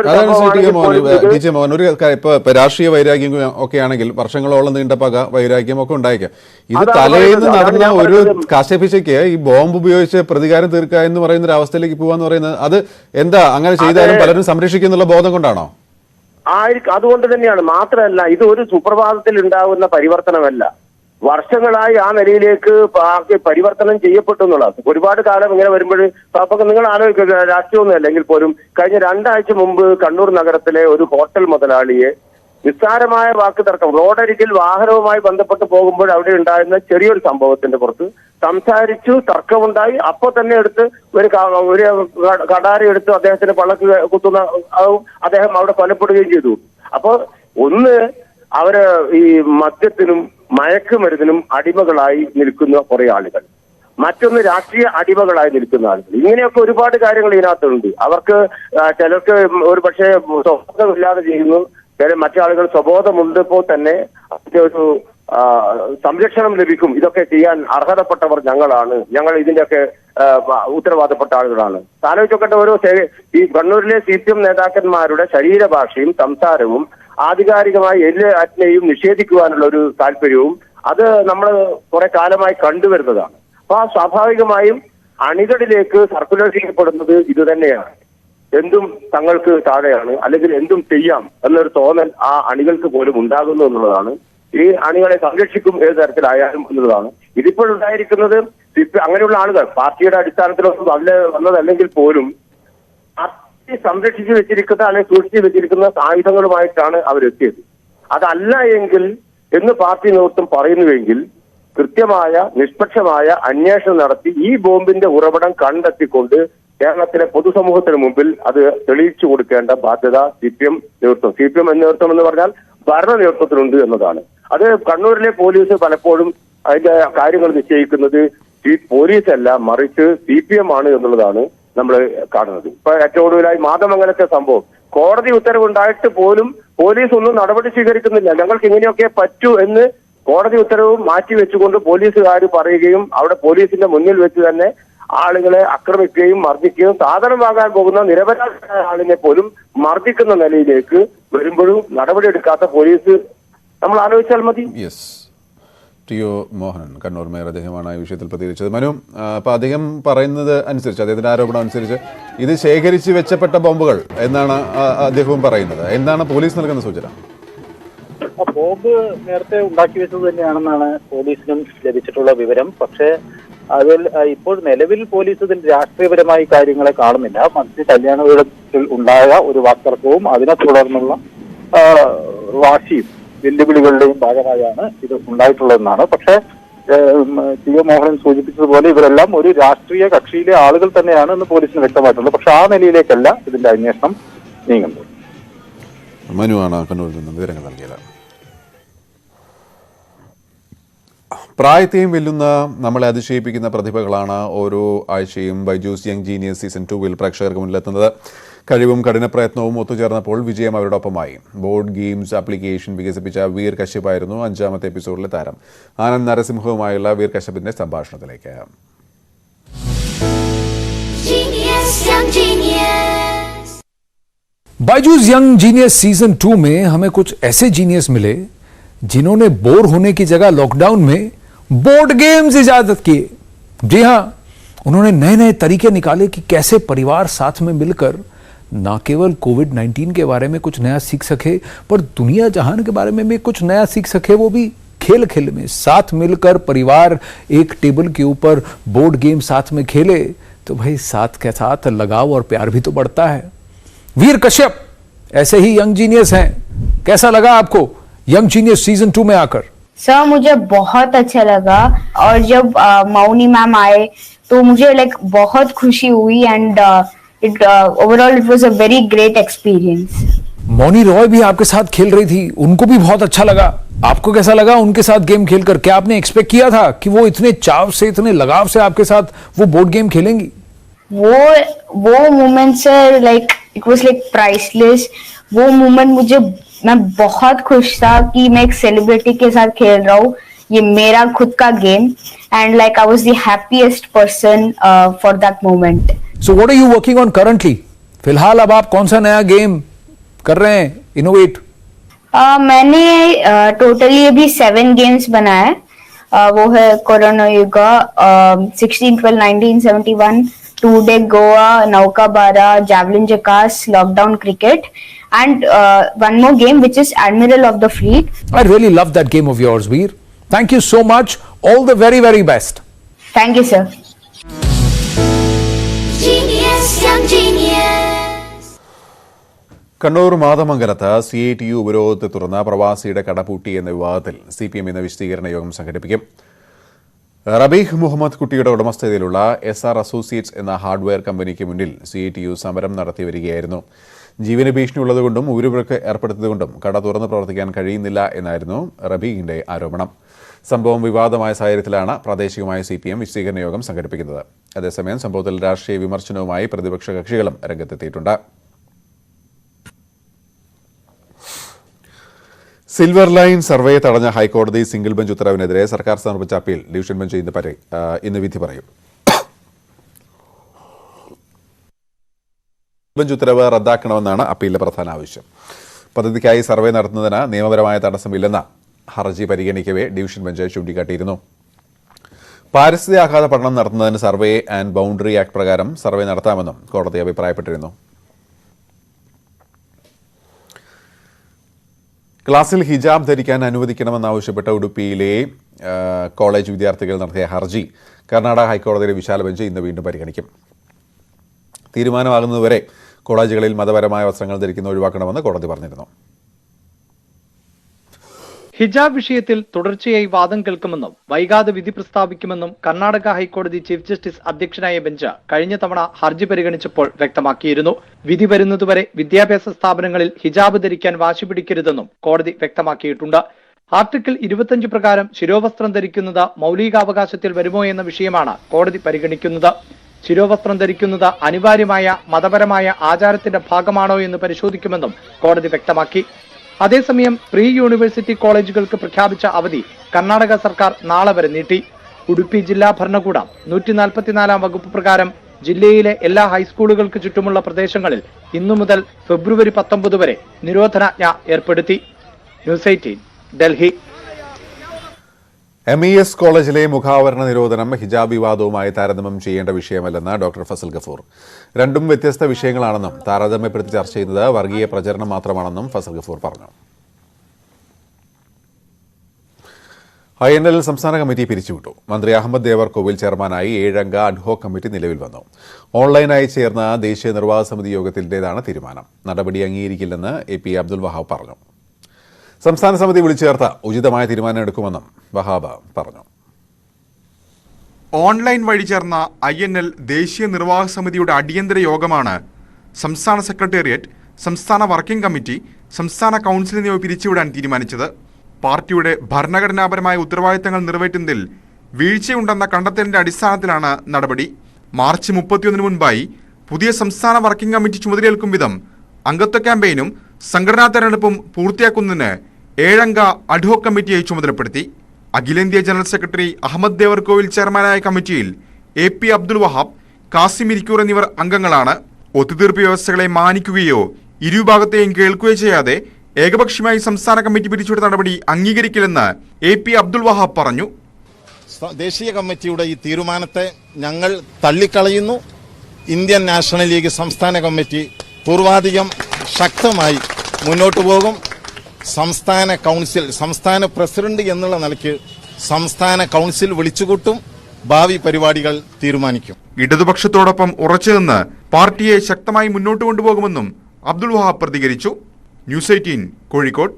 ഒരു ഇപ്പൊ രാഷ്ട്രീയ വൈരാഗ്യം ഒക്കെ ആണെങ്കിൽ വർഷങ്ങളോളം നീണ്ട പക വൈരാഗ്യം ഒക്കെ ഉണ്ടായിരിക്കാം. ഇത് തലേന്ന് നടന്ന ഒരു കശപിശയ്ക്ക് ഈ ബോംബ് ഉപയോഗിച്ച് പ്രതികാരം തീർക്കുക എന്ന് പറയുന്ന ഒരു അവസ്ഥയിലേക്ക് പോവാന്ന് പറയുന്നത് അത് എന്താ, അങ്ങനെ ചെയ്താലും പലരും സംരക്ഷിക്കുന്നുള്ള ബോധം കൊണ്ടാണോ? അതുകൊണ്ട് തന്നെയാണ്. മാത്രമല്ല, ഇത് ഒരു സുപ്രഭാതത്തിൽ ഉണ്ടാകുന്ന പരിവർത്തനമല്ല. വർഷങ്ങളായി ആ നിലയിലേക്ക് പരിവർത്തനം ചെയ്യപ്പെട്ടു എന്നുള്ളത്. ഒരുപാട് കാലം ഇങ്ങനെ വരുമ്പോൾ അപ്പൊ നിങ്ങൾ ആലോചിക്കുക, രാഷ്ട്രീയമൊന്നും അല്ലെങ്കിൽ പോലും കഴിഞ്ഞ 2 ആഴ്ച മുമ്പ് കണ്ണൂർ നഗരത്തിലെ ഒരു ഹോട്ടൽ മുതലാളിയെ നിസ്സാരമായ വാക്ക് തർക്കം, റോഡരികിൽ വാഹനവുമായി ബന്ധപ്പെട്ട് പോകുമ്പോൾ അവിടെ ഉണ്ടായിരുന്ന ചെറിയൊരു സംഭവത്തിന്റെ പുറത്ത് സംസാരിച്ചു, തർക്കമുണ്ടായി. അപ്പൊ തന്നെ എടുത്ത് ഒരു കടാര എടുത്ത് അദ്ദേഹത്തിന് പള്ളക്ക് കുത്തുന്ന അദ്ദേഹം അവിടെ കൊലപ്പെടുകയും ചെയ്തു. അപ്പൊ ഒന്ന് അവര് ഈ മദ്യത്തിനും മയക്കുമരുന്നിനും അടിമകളായി നിൽക്കുന്ന കുറെ ആളുകൾ, മറ്റൊന്ന് രാഷ്ട്രീയ അടിമകളായി നിൽക്കുന്ന ആളുകൾ. ഇങ്ങനെയൊക്കെ ഒരുപാട് കാര്യങ്ങൾ ഇതിനകത്തുണ്ട്. അവർക്ക് ചിലർക്ക് ഒരു പക്ഷേ സ്വബോധമില്ലാതെ ചെയ്യുന്നു, മറ്റാളുകൾ സ്വബോധമുണ്ടപ്പോൾ തന്നെ അതിന്റെ ഒരു സംരക്ഷണം ലഭിക്കും. ഇതൊക്കെ ചെയ്യാൻ അർഹതപ്പെട്ടവർ ഞങ്ങളാണ്, ഞങ്ങൾ ഇതിന്റെയൊക്കെ ഉത്തരവാദപ്പെട്ട ആളുകളാണ്. ആലോചിച്ചോക്കട്ടെ, ഓരോ ഈ കണ്ണൂരിലെ CPM നേതാക്കന്മാരുടെ ശരീരഭാഷയും സംസാരവും ആധികാരികമായി എല്ലാറ്റിനെയും നിഷേധിക്കുവാനുള്ള ഒരു താല്പര്യവും അത് നമ്മൾ കുറെ കാലമായി കണ്ടുവരുന്നതാണ്. അപ്പൊ ആ സ്വാഭാവികമായും അണികളിലേക്ക് സർക്കുലേറ്റ് ചെയ്യപ്പെടുന്നത് ഇത് തന്നെയാണ്. എന്തും തങ്ങൾക്ക് താഴെയാണ്, അല്ലെങ്കിൽ എന്തും ചെയ്യാം എന്നൊരു തോന്നൽ ആ അണികൾക്ക് പോലും ഉണ്ടാകുന്നു എന്നുള്ളതാണ്. ഈ അണികളെ സംരക്ഷിക്കും ഏത് തരത്തിലായാലും എന്നുള്ളതാണ്. ഇതിപ്പോഴുണ്ടായിരിക്കുന്നത് അങ്ങനെയുള്ള ആളുകൾ പാർട്ടിയുടെ അടിസ്ഥാനത്തിലൊന്നും വന്നതല്ലെങ്കിൽ പോലും പാർട്ടി സംരക്ഷിച്ചു വെച്ചിരിക്കുന്ന അല്ലെങ്കിൽ സൂക്ഷിച്ചു വെച്ചിരിക്കുന്ന ആയുധങ്ങളുമായിട്ടാണ് അവരെത്തിയത്. അതല്ല എങ്കിൽ എന്ന് പാർട്ടി നേതൃത്വം പറയുന്നുവെങ്കിൽ കൃത്യമായ നിഷ്പക്ഷമായ അന്വേഷണം നടത്തി ഈ ബോംബിന്റെ ഉറവിടം കണ്ടെത്തിക്കൊണ്ട് കേരളത്തിലെ പൊതുസമൂഹത്തിന് മുമ്പിൽ അത് തെളിയിച്ചു കൊടുക്കേണ്ട ബാധ്യത CPM നേതൃത്വം, CPM നേതൃത്വം എന്ന് പറഞ്ഞാൽ ഭരണ നേതൃത്വത്തിനുണ്ട് എന്നതാണ്. അത് കണ്ണൂരിലെ പോലീസ് പലപ്പോഴും അതിന്റെ കാര്യങ്ങൾ നിശ്ചയിക്കുന്നത് പോലീസല്ല, മറിച്ച് CPM ആണ് എന്നുള്ളതാണ് നമ്മൾ കാണുന്നത്. ഇപ്പൊ ഏറ്റവും ഒടുവിലായി മാതമംഗലത്തെ സംഭവം, കോടതി ഉത്തരവുണ്ടായിട്ട് പോലും പോലീസ് ഒന്നും നടപടി സ്വീകരിക്കുന്നില്ല. ഞങ്ങൾക്ക് ഇങ്ങനെയൊക്കെ പറ്റൂ എന്ന് കോടതി ഉത്തരവും മാറ്റിവെച്ചുകൊണ്ട് പോലീസുകാർ പറയുകയും അവിടെ പോലീസിന്റെ മുന്നിൽ വെച്ച് തന്നെ ആളുകളെ ആക്രമിക്കുകയും മർദ്ദിക്കുകയും സാധനം വാങ്ങാൻ പോകുന്ന നിരപരാധിയായ ആളിനെ പോലും മർദ്ദിക്കുന്ന നിലയിലേക്ക് വരുമ്പോഴും നടപടിയെടുക്കാത്ത പോലീസ് നമ്മൾ ആലോചിച്ചാൽ മതി. TO മോഹനൻ, കണ്ണൂർ മേയർ, അദ്ദേഹമാണ് ഈ വിഷയത്തിൽ പ്രതികരിച്ചത്. മനു, അപ്പൊ അദ്ദേഹം പറയുന്നത് അനുസരിച്ച്, അദ്ദേഹത്തിന്റെ ആരോപണം അനുസരിച്ച് ഇത് ശേഖരിച്ച് വെച്ചപ്പെട്ട ബോംബുകൾ എന്നാണ് അദ്ദേഹവും പറയുന്നത്. എന്താണ് പോലീസ് നൽകുന്ന സൂചന? ബോംബ് നേരത്തെ ഉണ്ടാക്കി വെച്ചത് തന്നെയാണെന്നാണ് പോലീസിനും ലഭിച്ചിട്ടുള്ള വിവരം. പക്ഷേ അതിൽ ഇപ്പോൾ നിലവിൽ പോലീസ് ഇതിൽ രാഷ്ട്രീയപരമായി കാര്യങ്ങളെ കാണുന്നില്ല. മറ്റ് കല്യാണ വീടത്തിൽ ഉണ്ടായ ഒരു വാക്തർക്കവും അതിനെ തുടർന്നുള്ള വാശിയും വെല്ലുവിളികളുടെയും ഭാഗമായാണ് ഇത് ഉണ്ടായിട്ടുള്ളതെന്നാണ്. പക്ഷേ ടി ഒ മോഹനൻ സൂചിപ്പിച്ചതുപോലെ ഇവരെല്ലാം ഒരു രാഷ്ട്രീയ കക്ഷിയിലെ ആളുകൾ തന്നെയാണ് എന്ന് പോലീസിന് വ്യക്തമായിട്ടുള്ളത്. പക്ഷെ ആ നിലയിലേക്കല്ല ഇതിന്റെ അന്വേഷണം നീങ്ങുന്നത്. മനുവാണ് കണ്ണൂരിൽ നിന്ന് വിവരങ്ങൾ നൽകിയത്. പ്രായത്തെയും വെല്ലുന്ന നമ്മളെ അതിശയിപ്പിക്കുന്ന പ്രതിഭകളാണ് ഓരോ ആഴ്ചയും ബൈജൂസ് യങ് ജീനിയസ് സീസൺ 2 പ്രേക്ഷകർക്ക് മുന്നിലെത്തുന്നത്. കഴിവും കഠിനപ്രയത്നവും ഒത്തുചേർന്നപ്പോൾ വിജയം അവരോടൊപ്പമായി. ബോർഡ് ഗെയിംസ് ആപ്ലിക്കേഷൻ വികസിപ്പിച്ച വീർ കശ്യപായിരുന്നു 5ാമത്തെ എപ്പിസോഡിലെ താരം. ആനന്ദ് നരസിംഹവുമായുള്ള വീർ കശ്യപിന്റെ സംഭാഷണത്തിലേക്ക്. बायजूस यंग जीनियस सीजन 2 में हमें कुछ ऐसे जीनियस मिले जिन्होंने बोर होने की जगह लॉकडाउन में बोर्ड गेम्स इजाजत किए। जी हां, उन्होंने नए नए तरीके निकाले कि कैसे परिवार साथ में मिलकर ना केवल कोविड-19 के बारे में कुछ नया सीख सके, पर दुनिया जहान के बारे में भी कुछ नया सीख सके, वो भी खेल खेल में। साथ मिलकर परिवार एक टेबल के ऊपर बोर्ड गेम साथ में खेले तो भाई साथ के साथ लगाव और प्यार भी तो बढ़ता है। वीर कश्यप ऐसे ही यंग जीनियस हैं। कैसा लगा आपको यंग जीनियस सीजन 2 में आकर? सर मुझे बहुत अच्छा लगा और जब मौनी मैम आए तो मुझे बहुत खुशी हुई and overall it was a very great experience. Mouni Roy भी आपके साथ खेल रही थी, उनको भी बहुत अच्छा लगा। आपको कैसा लगा उनके साथ गेम खेलकर? क्या आपने एक्सपेक्ट किया था कि वो इतने चाव से, इतने लगाव से आपके साथ वो बोर्ड गेम खेलेंगी? वो moment sir it was priceless. वो मोमेंट मैं बहुत खुश था कि मैं एक सेलिब्रिटी के साथ खेल रहा हूँ, ये मेरा खुद का game and I was the happiest person for that moment. So what are you working on currently? फिलहाल अब आप कौन सा नया गेम कर रहे हैं इनोवेट? मैंने टोटली अभी 7 गेम्स बनाए हैं। वो है कोरोना युगा, 16, 12, 19, 71, 2 डे गोवा, नौका बारा, javelin jackass, lockdown cricket, and one more game which is Admiral of the Fleet. I really love that game of yours, Veer. Thank you so much. All the very, very best. Thank you, sir. Genius, young genius. Kannur മാതമംഗലത്ത് CITU ഉപരോധത്തെ തുടർന്ന് പ്രവാസിയുടെ കടപൂട്ടി എന്ന വിവാദത്തിൽ CPM ഇന്ന് വിശദീകരണ യോഗം സംഘടിപ്പിക്കും. റബീഹ് മുഹമ്മദ് കുട്ടിയുടെ ഉടമസ്ഥതയിലുള്ള SR associates എന്ന ഹാർഡ്വെയർ കമ്പനിക്ക് മുന്നിൽ CITU സമരം നടത്തി വരികയായിരുന്നു. ജീവന് ഭീഷണിയുള്ളതുകൊണ്ടും ഊരുവിലക്ക് ഏർപ്പെടുത്തിയതുകൊണ്ടും കട തുറന്ന് പ്രവർത്തിക്കാൻ കഴിയുന്നില്ല എന്നായിരുന്നു റബീഹിന്റെ ആരോപണം. സംഭവം വിവാദമായ സാഹചര്യത്തിലാണ് പ്രാദേശികമായ CPM വിശദീകരണ യോഗം സംഘടിപ്പിക്കുന്നത്. അതേസമയം സംഭവത്തിൽ രാഷ്ട്രീയ വിമർശനവുമായി പ്രതിപക്ഷ കക്ഷികളും രംഗത്തെത്തിയിട്ടുണ്ട്. സിൽവർ ലൈൻ സർവേ തടഞ്ഞ ഹൈക്കോടതി സിംഗിൾ ബെഞ്ച് ഉത്തരവിനെതിരെ സർക്കാർ സമർപ്പിച്ച അപ്പീൽ ഡിവിഷൻ ബെഞ്ച് ഇന്ന് വിധി പറയും. ബെഞ്ച് ഉത്തരവ് റദ്ദാക്കണമെന്നാണ് അപ്പീലിലെ പ്രധാന ആവശ്യം. പദ്ധതിക്കായി സർവേ നടത്തുന്നതിന് നിയമപരമായ തടസ്സമില്ലെന്ന ഹർജി പരിഗണിക്കവേ ഡിവിഷൻ ബെഞ്ച് ചൂണ്ടിക്കാട്ടിയിരുന്നു. പാരിസ്ഥിതികാഘാത പഠനം നടത്തുന്നതിന് സർവേ ആൻഡ് ബൗണ്ടറി ആക്ട് പ്രകാരം സർവേ നടത്താമെന്നും കോടതി അഭിപ്രായപ്പെട്ടിരുന്നു. ക്ലാസിൽ ഹിജാബ് ധരിക്കാൻ അനുവദിക്കണമെന്നാവശ്യപ്പെട്ട ഉടുപ്പിയിലെ കോളേജ് വിദ്യാർത്ഥികൾ നടത്തിയ ഹർജി കർണാടക ഹൈക്കോടതിയിലെ വിശാല ബെഞ്ച് ഇന്ന് വീണ്ടും പരിഗണിക്കും. തീരുമാനമാകുന്നതുവരെ കോളേജുകളിൽ മതപരമായ വസ്ത്രങ്ങൾ ധരിക്കുന്നത് ഒഴിവാക്കണമെന്ന് കോടതി പറഞ്ഞിരുന്നു. ഹിജാബ് വിഷയത്തിൽ തുടർച്ചയായി വാദം കേൾക്കുമെന്നും വൈകാതെ വിധി പ്രസ്താവിക്കുമെന്നും കർണാടക ഹൈക്കോടതി ചീഫ് ജസ്റ്റിസ് അധ്യക്ഷനായ ബെഞ്ച് കഴിഞ്ഞ തവണ ഹർജി പരിഗണിച്ചപ്പോൾ വ്യക്തമാക്കിയിരുന്നു. വിധി വരുന്നതുവരെ വിദ്യാഭ്യാസ സ്ഥാപനങ്ങളിൽ ഹിജാബ് ധരിക്കാൻ വാശി പിടിക്കരുതെന്നും കോടതി വ്യക്തമാക്കിയിട്ടുണ്ട്. ആർട്ടിക്കിൾ 25 പ്രകാരം ശിരോവസ്ത്രം ധരിക്കുന്നത് മൗലികാവകാശത്തിൽ വരുമോ എന്ന വിഷയമാണ് കോടതി പരിഗണിക്കുന്നത്. ശിരോവസ്ത്രം ധരിക്കുന്നത് അനിവാര്യമായ മതപരമായ ആചാരത്തിന്റെ ഭാഗമാണോ എന്ന് പരിശോധിക്കുമെന്നും കോടതി വ്യക്തമാക്കി. അതേസമയം പ്രീ യൂണിവേഴ്സിറ്റി കോളേജുകൾക്ക് പ്രഖ്യാപിച്ച അവധി കർണാടക സർക്കാർ നാളെ വരെ നീട്ടി. ഉടുപ്പി ജില്ലാ ഭരണകൂടം 144 വകുപ്പ് പ്രകാരം ജില്ലയിലെ എല്ലാ ഹൈസ്കൂളുകൾക്ക് ചുറ്റുമുള്ള പ്രദേശങ്ങളിൽ ഇന്നു മുതൽ ഫെബ്രുവരി 19 വരെ നിരോധനാജ്ഞ ഏർപ്പെടുത്തി. ന്യൂസ് 18 ഡൽഹി. MES കോളേജിലെ മുഖാവരണ നിരോധനം ഹിജാബ് വിവാദവുമായി താരതമ്യം ചെയ്യേണ്ട വിഷയമല്ലെന്ന് ഡോക്ടർ ഫസൽ ഗഫൂർ. രണ്ടും വ്യത്യസ്ത വിഷയങ്ങളാണെന്നും താരതമ്യപ്പെടുത്തി ചർച്ച ചെയ്യുന്നത് വർഗീയ പ്രചരണം മാത്രമാണെന്നും ഫസൽ ഗഫൂർ പറഞ്ഞു. INL സംസ്ഥാന കമ്മിറ്റി പിരിച്ചുവിട്ടു. മന്ത്രി അഹമ്മദ് ദേവർകോവിൽ ചെയർമാനായി 7-അംഗ അഡ്ഹോക് കമ്മിറ്റി നിലവിൽ വന്നു. ഓൺലൈനായി ചേർന്ന ദേശീയ നിർവാഹക സമിതി യോഗത്തിന്റേതാണ് തീരുമാനം. നടപടി അംഗീകരിക്കില്ലെന്ന് AP അബ്ദുൽ വഹാബ് പറഞ്ഞു. സംസ്ഥാന സമിതി വിളിച്ചു ചേർത്ത ഉചിതമായ തീരുമാനമെടുക്കുമെന്നും വഹാബ് പറഞ്ഞു. ഓൺലൈൻ വഴി ചേർന്ന INL ദേശീയ നിർവാഹക സമിതിയുടെ അടിയന്തര യോഗമാണ് സംസ്ഥാന സെക്രട്ടേറിയറ്റ്, സംസ്ഥാന വർക്കിംഗ് കമ്മിറ്റി, സംസ്ഥാന കൗൺസിൽ എന്നിവ പിരിച്ചുവിടാൻ തീരുമാനിച്ചത്. പാർട്ടിയുടെ ഭരണഘടനാപരമായ ഉത്തരവാദിത്തങ്ങൾ നിറവേറ്റുന്നതിൽ വീഴ്ചയുണ്ടെന്ന കണ്ടെത്തലിന്റെ അടിസ്ഥാനത്തിലാണ് നടപടി. മാർച്ച് 31 മുൻപായി പുതിയ സംസ്ഥാന വർക്കിംഗ് കമ്മിറ്റി ചുമതലയേൽക്കും വിധം അംഗത്വ ക്യാമ്പയിനും സംഘടനാ തെരഞ്ഞെടുപ്പും പൂർത്തിയാക്കുന്നതിന് 7-അംഗ അഡ്ഹോക് കമ്മിറ്റിയെ ചുമതലപ്പെടുത്തി. അഖിലേന്ത്യാ ജനറൽ സെക്രട്ടറി അഹമ്മദ് ദേവർകോവിൽ ചെയർമാനായ കമ്മിറ്റിയിൽ AP അബ്ദുൽ വഹാബ്, കാസിം ഇരിക്കൂർ എന്നിവർ അംഗങ്ങളാണ്. ഒത്തുതീർപ്പ് വ്യവസ്ഥകളെ മാനിക്കുകയോ ഇരുഭാഗത്തെയും കേൾക്കുകയോ ചെയ്യാതെ ഏകപക്ഷീയമായി സംസ്ഥാന കമ്മിറ്റി പിരിച്ചുവിട്ട നടപടി അംഗീകരിക്കില്ലെന്ന് AP അബ്ദുൽ വഹാബ് പറഞ്ഞു. ദേശീയ കമ്മിറ്റിയുടെ ഈ തീരുമാനത്തെ ഞങ്ങൾ തള്ളിക്കളയുന്നു. ഇന്ത്യൻ നാഷണൽ ലീഗ് സംസ്ഥാന കമ്മിറ്റി പൂർവാധികം ശക്തമായി മുന്നോട്ടു പോകും. സംസ്ഥാന കൗൺസിൽ, സംസ്ഥാന പ്രസിഡന്റ് എന്നുള്ള നിലയ്ക്ക് സംസ്ഥാന കൗൺസിൽ വിളിച്ചുകൂട്ടും. ഭാവി പരിപാടികൾ തീരുമാനിക്കും. ഇടതുപക്ഷത്തോടൊപ്പം ഉറച്ചുനിന്ന് പാർട്ടിയെ ശക്തമായി മുന്നോട്ട് കൊണ്ടുപോകുമെന്നും അബ്ദുൽ വഹാബ് പ്രതികരിച്ചു. ന്യൂസ് 18 കോഴിക്കോട്.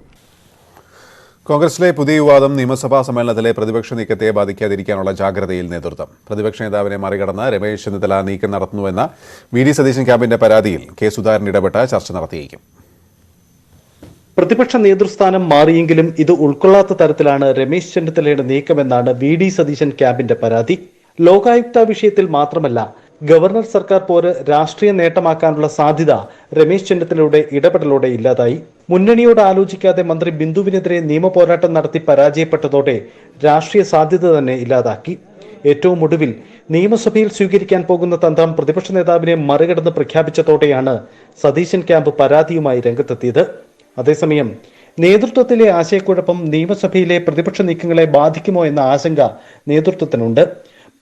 കോൺഗ്രസിലെ പുതിയ വിവാദം നിയമസഭാ സമ്മേളനത്തിലെ പ്രതിപക്ഷ നീക്കത്തെ ബാധിക്കാതിരിക്കാനുള്ള ജാഗ്രതയിൽ നേതൃത്വം. പ്രതിപക്ഷ നേതാവിനെ മറികടന്ന് രമേശ് ചെന്നിത്തല നീക്കം നടത്തുന്നുവെന്ന VD സതീശൻ ക്യാമ്പിന്റെ പരാതിയിൽ K സുധാകരൻ ഇടപെട്ട് ചർച്ച നടത്തിയേക്കും. പ്രതിപക്ഷ നേതൃസ്ഥാനം മാറിയെങ്കിലും ഇത് ഉൾക്കൊള്ളാത്ത തരത്തിലാണ് രമേശ് ചെന്നിത്തലയുടെ നീക്കമെന്നാണ് VD സതീശൻ ക്യാമ്പിന്റെ പരാതി. ലോകായുക്ത വിഷയത്തിൽ മാത്രമല്ല, ഗവർണർ സർക്കാർ പോര് രാഷ്ട്രീയ നേട്ടമാക്കാനുള്ള സാധ്യത രമേശ് ചെന്നിത്തലയുടെ ഇടപെടലോടെ ഇല്ലാതായി. മുന്നണിയോട് ആലോചിക്കാതെ മന്ത്രി ബിന്ദുവിനെതിരെ നിയമപോരാട്ടം നടത്തി പരാജയപ്പെട്ടതോടെ രാഷ്ട്രീയ സാധ്യത തന്നെ ഇല്ലാതാക്കി. ഏറ്റവും ഒടുവിൽ നിയമസഭയിൽ സ്വീകരിക്കാൻ പോകുന്ന തന്ത്രം പ്രതിപക്ഷ നേതാവിനെ മറികടന്ന് പ്രഖ്യാപിച്ചതോടെയാണ് സതീശൻ ക്യാമ്പ് പരാതിയുമായി രംഗത്തെത്തിയത്. അതേസമയം നേതൃത്വത്തിലെ ആശയക്കുഴപ്പം നിയമസഭയിലെ പ്രതിപക്ഷ നീക്കങ്ങളെ ബാധിക്കുമോ എന്ന ആശങ്ക നേതൃത്വത്തിനുണ്ട്.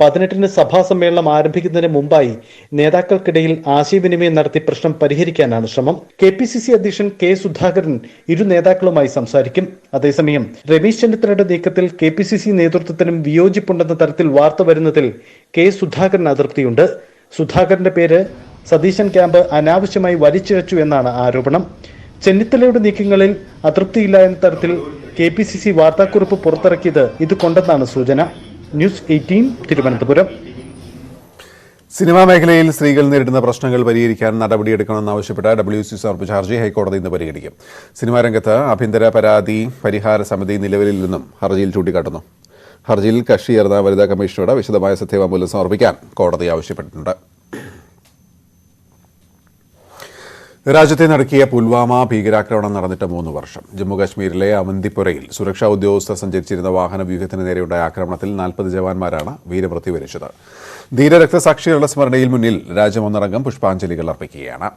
18-ന് സഭാ സമ്മേളനം ആരംഭിക്കുന്നതിന് മുമ്പായി നേതാക്കൾക്കിടയിൽ ആശയവിനിമയം നടത്തി പ്രശ്നം പരിഹരിക്കാനാണ് ശ്രമം. KPCC അധ്യക്ഷൻ K സുധാകരൻ ഇരു നേതാക്കളുമായി സംസാരിക്കും. അതേസമയം രമേശ് ചെന്നിത്തലയുടെ നീക്കത്തിൽ KPCC നേതൃത്വത്തിനും വിയോജിപ്പുണ്ടെന്ന തരത്തിൽ വാർത്ത വരുന്നതിൽ K സുധാകരൻ അതൃപ്തിയുണ്ട്. സുധാകരന്റെ പേര് സതീശൻ ക്യാമ്പ് അനാവശ്യമായി വലിച്ചിഴച്ചു എന്നാണ് ആരോപണം. ചെന്നിത്തലയുടെ നീക്കങ്ങളിൽ അതൃപ്തിയില്ല എന്ന തരത്തിൽ KPCC വാർത്താക്കുറിപ്പ് പുറത്തിറക്കിയത് ഇതുകൊണ്ടെന്നാണ് സൂചന. ന്യൂസ് 18 തിരുവനന്തപുരം. സിനിമാ മേഖലയിൽ സ്ത്രീകൾ നേരിടുന്ന പ്രശ്നങ്ങൾ പരിഹരിക്കാൻ നടപടിയെടുക്കണമെന്നാവശ്യപ്പെട്ട് WC സമർപ്പിച്ച ഹർജി ഹൈക്കോടതി ഇന്ന് പരിഗണിക്കും. സിനിമാ രംഗത്ത് ആഭ്യന്തര പരാതി പരിഹാര സമിതി നിലവിലില്ലെന്നും ഹർജിയിൽ ചൂണ്ടിക്കാട്ടുന്നു. ഹർജിയിൽ കക്ഷി ചേർന്ന വനിതാ കമ്മീഷനോട് വിശദമായ സത്യവാങ്മൂലം സമർപ്പിക്കാൻ കോടതി ആവശ്യപ്പെട്ടിട്ടുണ്ട്. രാജ്യത്തെ നടുക്കിയ പുൽവാമ ഭീകരാക്രമണം നടന്നിട്ട് 3 വർഷം. ജമ്മുകാശ്മീരിലെ അവന്തിപുരയിൽ സുരക്ഷാ ഉദ്യോഗസ്ഥർ സഞ്ചരിച്ചിരുന്ന വാഹന വ്യൂഹത്തിന് നേരെയുണ്ടായ ആക്രമണത്തിൽ 40 ജവാന്മാരാണ് വീരമൃത്യു വരിച്ചത്. ധീരരക്തസാക്ഷികളുടെ സ്മരണയിൽ മുന്നിൽ രാജ്യം ഒന്നടങ്കം പുഷ്പാഞ്ജലികൾ അർപ്പിക്കുകയാണ്.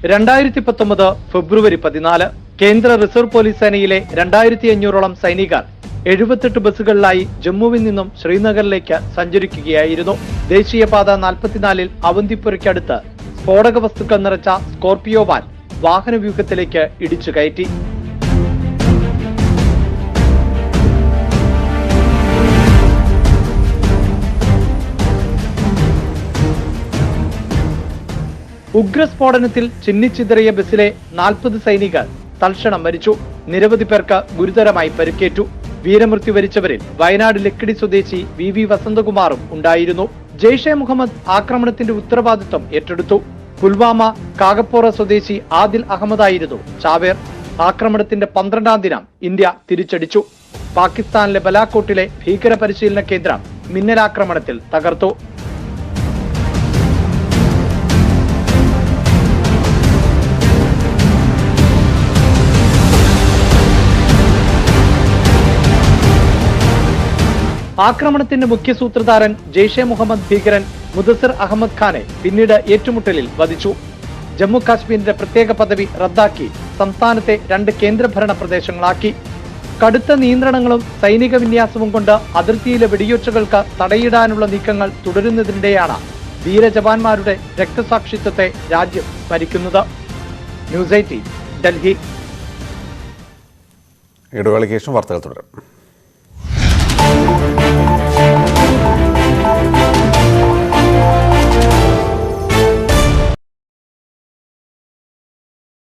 2019 ഫെബ്രുവരി 14 കേന്ദ്ര റിസർവ് പോലീസ് സേനയിലെ 2500ഓളം സൈനികർ 78 ബസ്സുകളിലായി ജമ്മുവിൽ നിന്നും ശ്രീനഗറിലേക്ക് സഞ്ചരിക്കുകയായിരുന്നു. ദേശീയപാത 44-ൽ അവന്തിപുരയ്ക്കടുത്ത് സ്ഫോടക വസ്തുക്കൾ നിറച്ച സ്കോർപിയോ വാൻ വാഹനവ്യൂഹത്തിലേക്ക് ഇടിച്ചു കയറ്റി. ഉഗ്രസ്ഫോടനത്തിൽ ചിന്നിച്ചിതറിയ ബസ്സിലെ 40 സൈനികർ തൽക്ഷണം മരിച്ചു. നിരവധി പേർക്ക് ഗുരുതരമായി പരിക്കേറ്റു. വീരമൃത്യു വരിച്ചവരിൽ വയനാട് ലക്കിടി സ്വദേശി VV വസന്തകുമാറും ഉണ്ടായിരുന്നു. ജെയ്ഷെ മുഹമ്മദ് ആക്രമണത്തിന്റെ ഉത്തരവാദിത്വം ഏറ്റെടുത്തു. പുൽവാമ കാഗപ്പോറ സ്വദേശി ആദിൽ അഹമ്മദായിരുന്നു ചാവേർ. ആക്രമണത്തിന്റെ 12-ാം ദിനം ഇന്ത്യ തിരിച്ചടിച്ചു. പാകിസ്ഥാനിലെ ബലാക്കോട്ടിലെ ഭീകര പരിശീലന കേന്ദ്രം മിന്നലാക്രമണത്തിൽ തകർത്തു. ആക്രമണത്തിന്റെ മുഖ്യ സൂത്രധാരൻ ജെയ്ഷെ മുഹമ്മദ് ഭീകരൻ മുദസ്സിർ അഹമ്മദ് ഖാനെ പിന്നീട് ഏറ്റുമുട്ടലിൽ വധിച്ചു. ജമ്മു കാശ്മീരിന്റെ പ്രത്യേക പദവി റദ്ദാക്കി സംസ്ഥാനത്തെ 2 കേന്ദ്രഭരണ പ്രദേശങ്ങളാക്കി. കടുത്ത നിയന്ത്രണങ്ങളും സൈനിക വിന്യാസവും കൊണ്ട് അതിർത്തിയിലെ വെടിയൊച്ചകൾക്ക് തടയിടാനുള്ള നീക്കങ്ങൾ തുടരുന്നതിനിടെയാണ് ധീരജവാന്മാരുടെ രക്തസാക്ഷിത്വത്തെ രാജ്യം സ്മരിക്കുന്നത്. ന്യൂസ് 18 ഡൽഹി. ഇടവേളയ്ക്ക് ശേഷം വാർത്തകൾ തുടരും.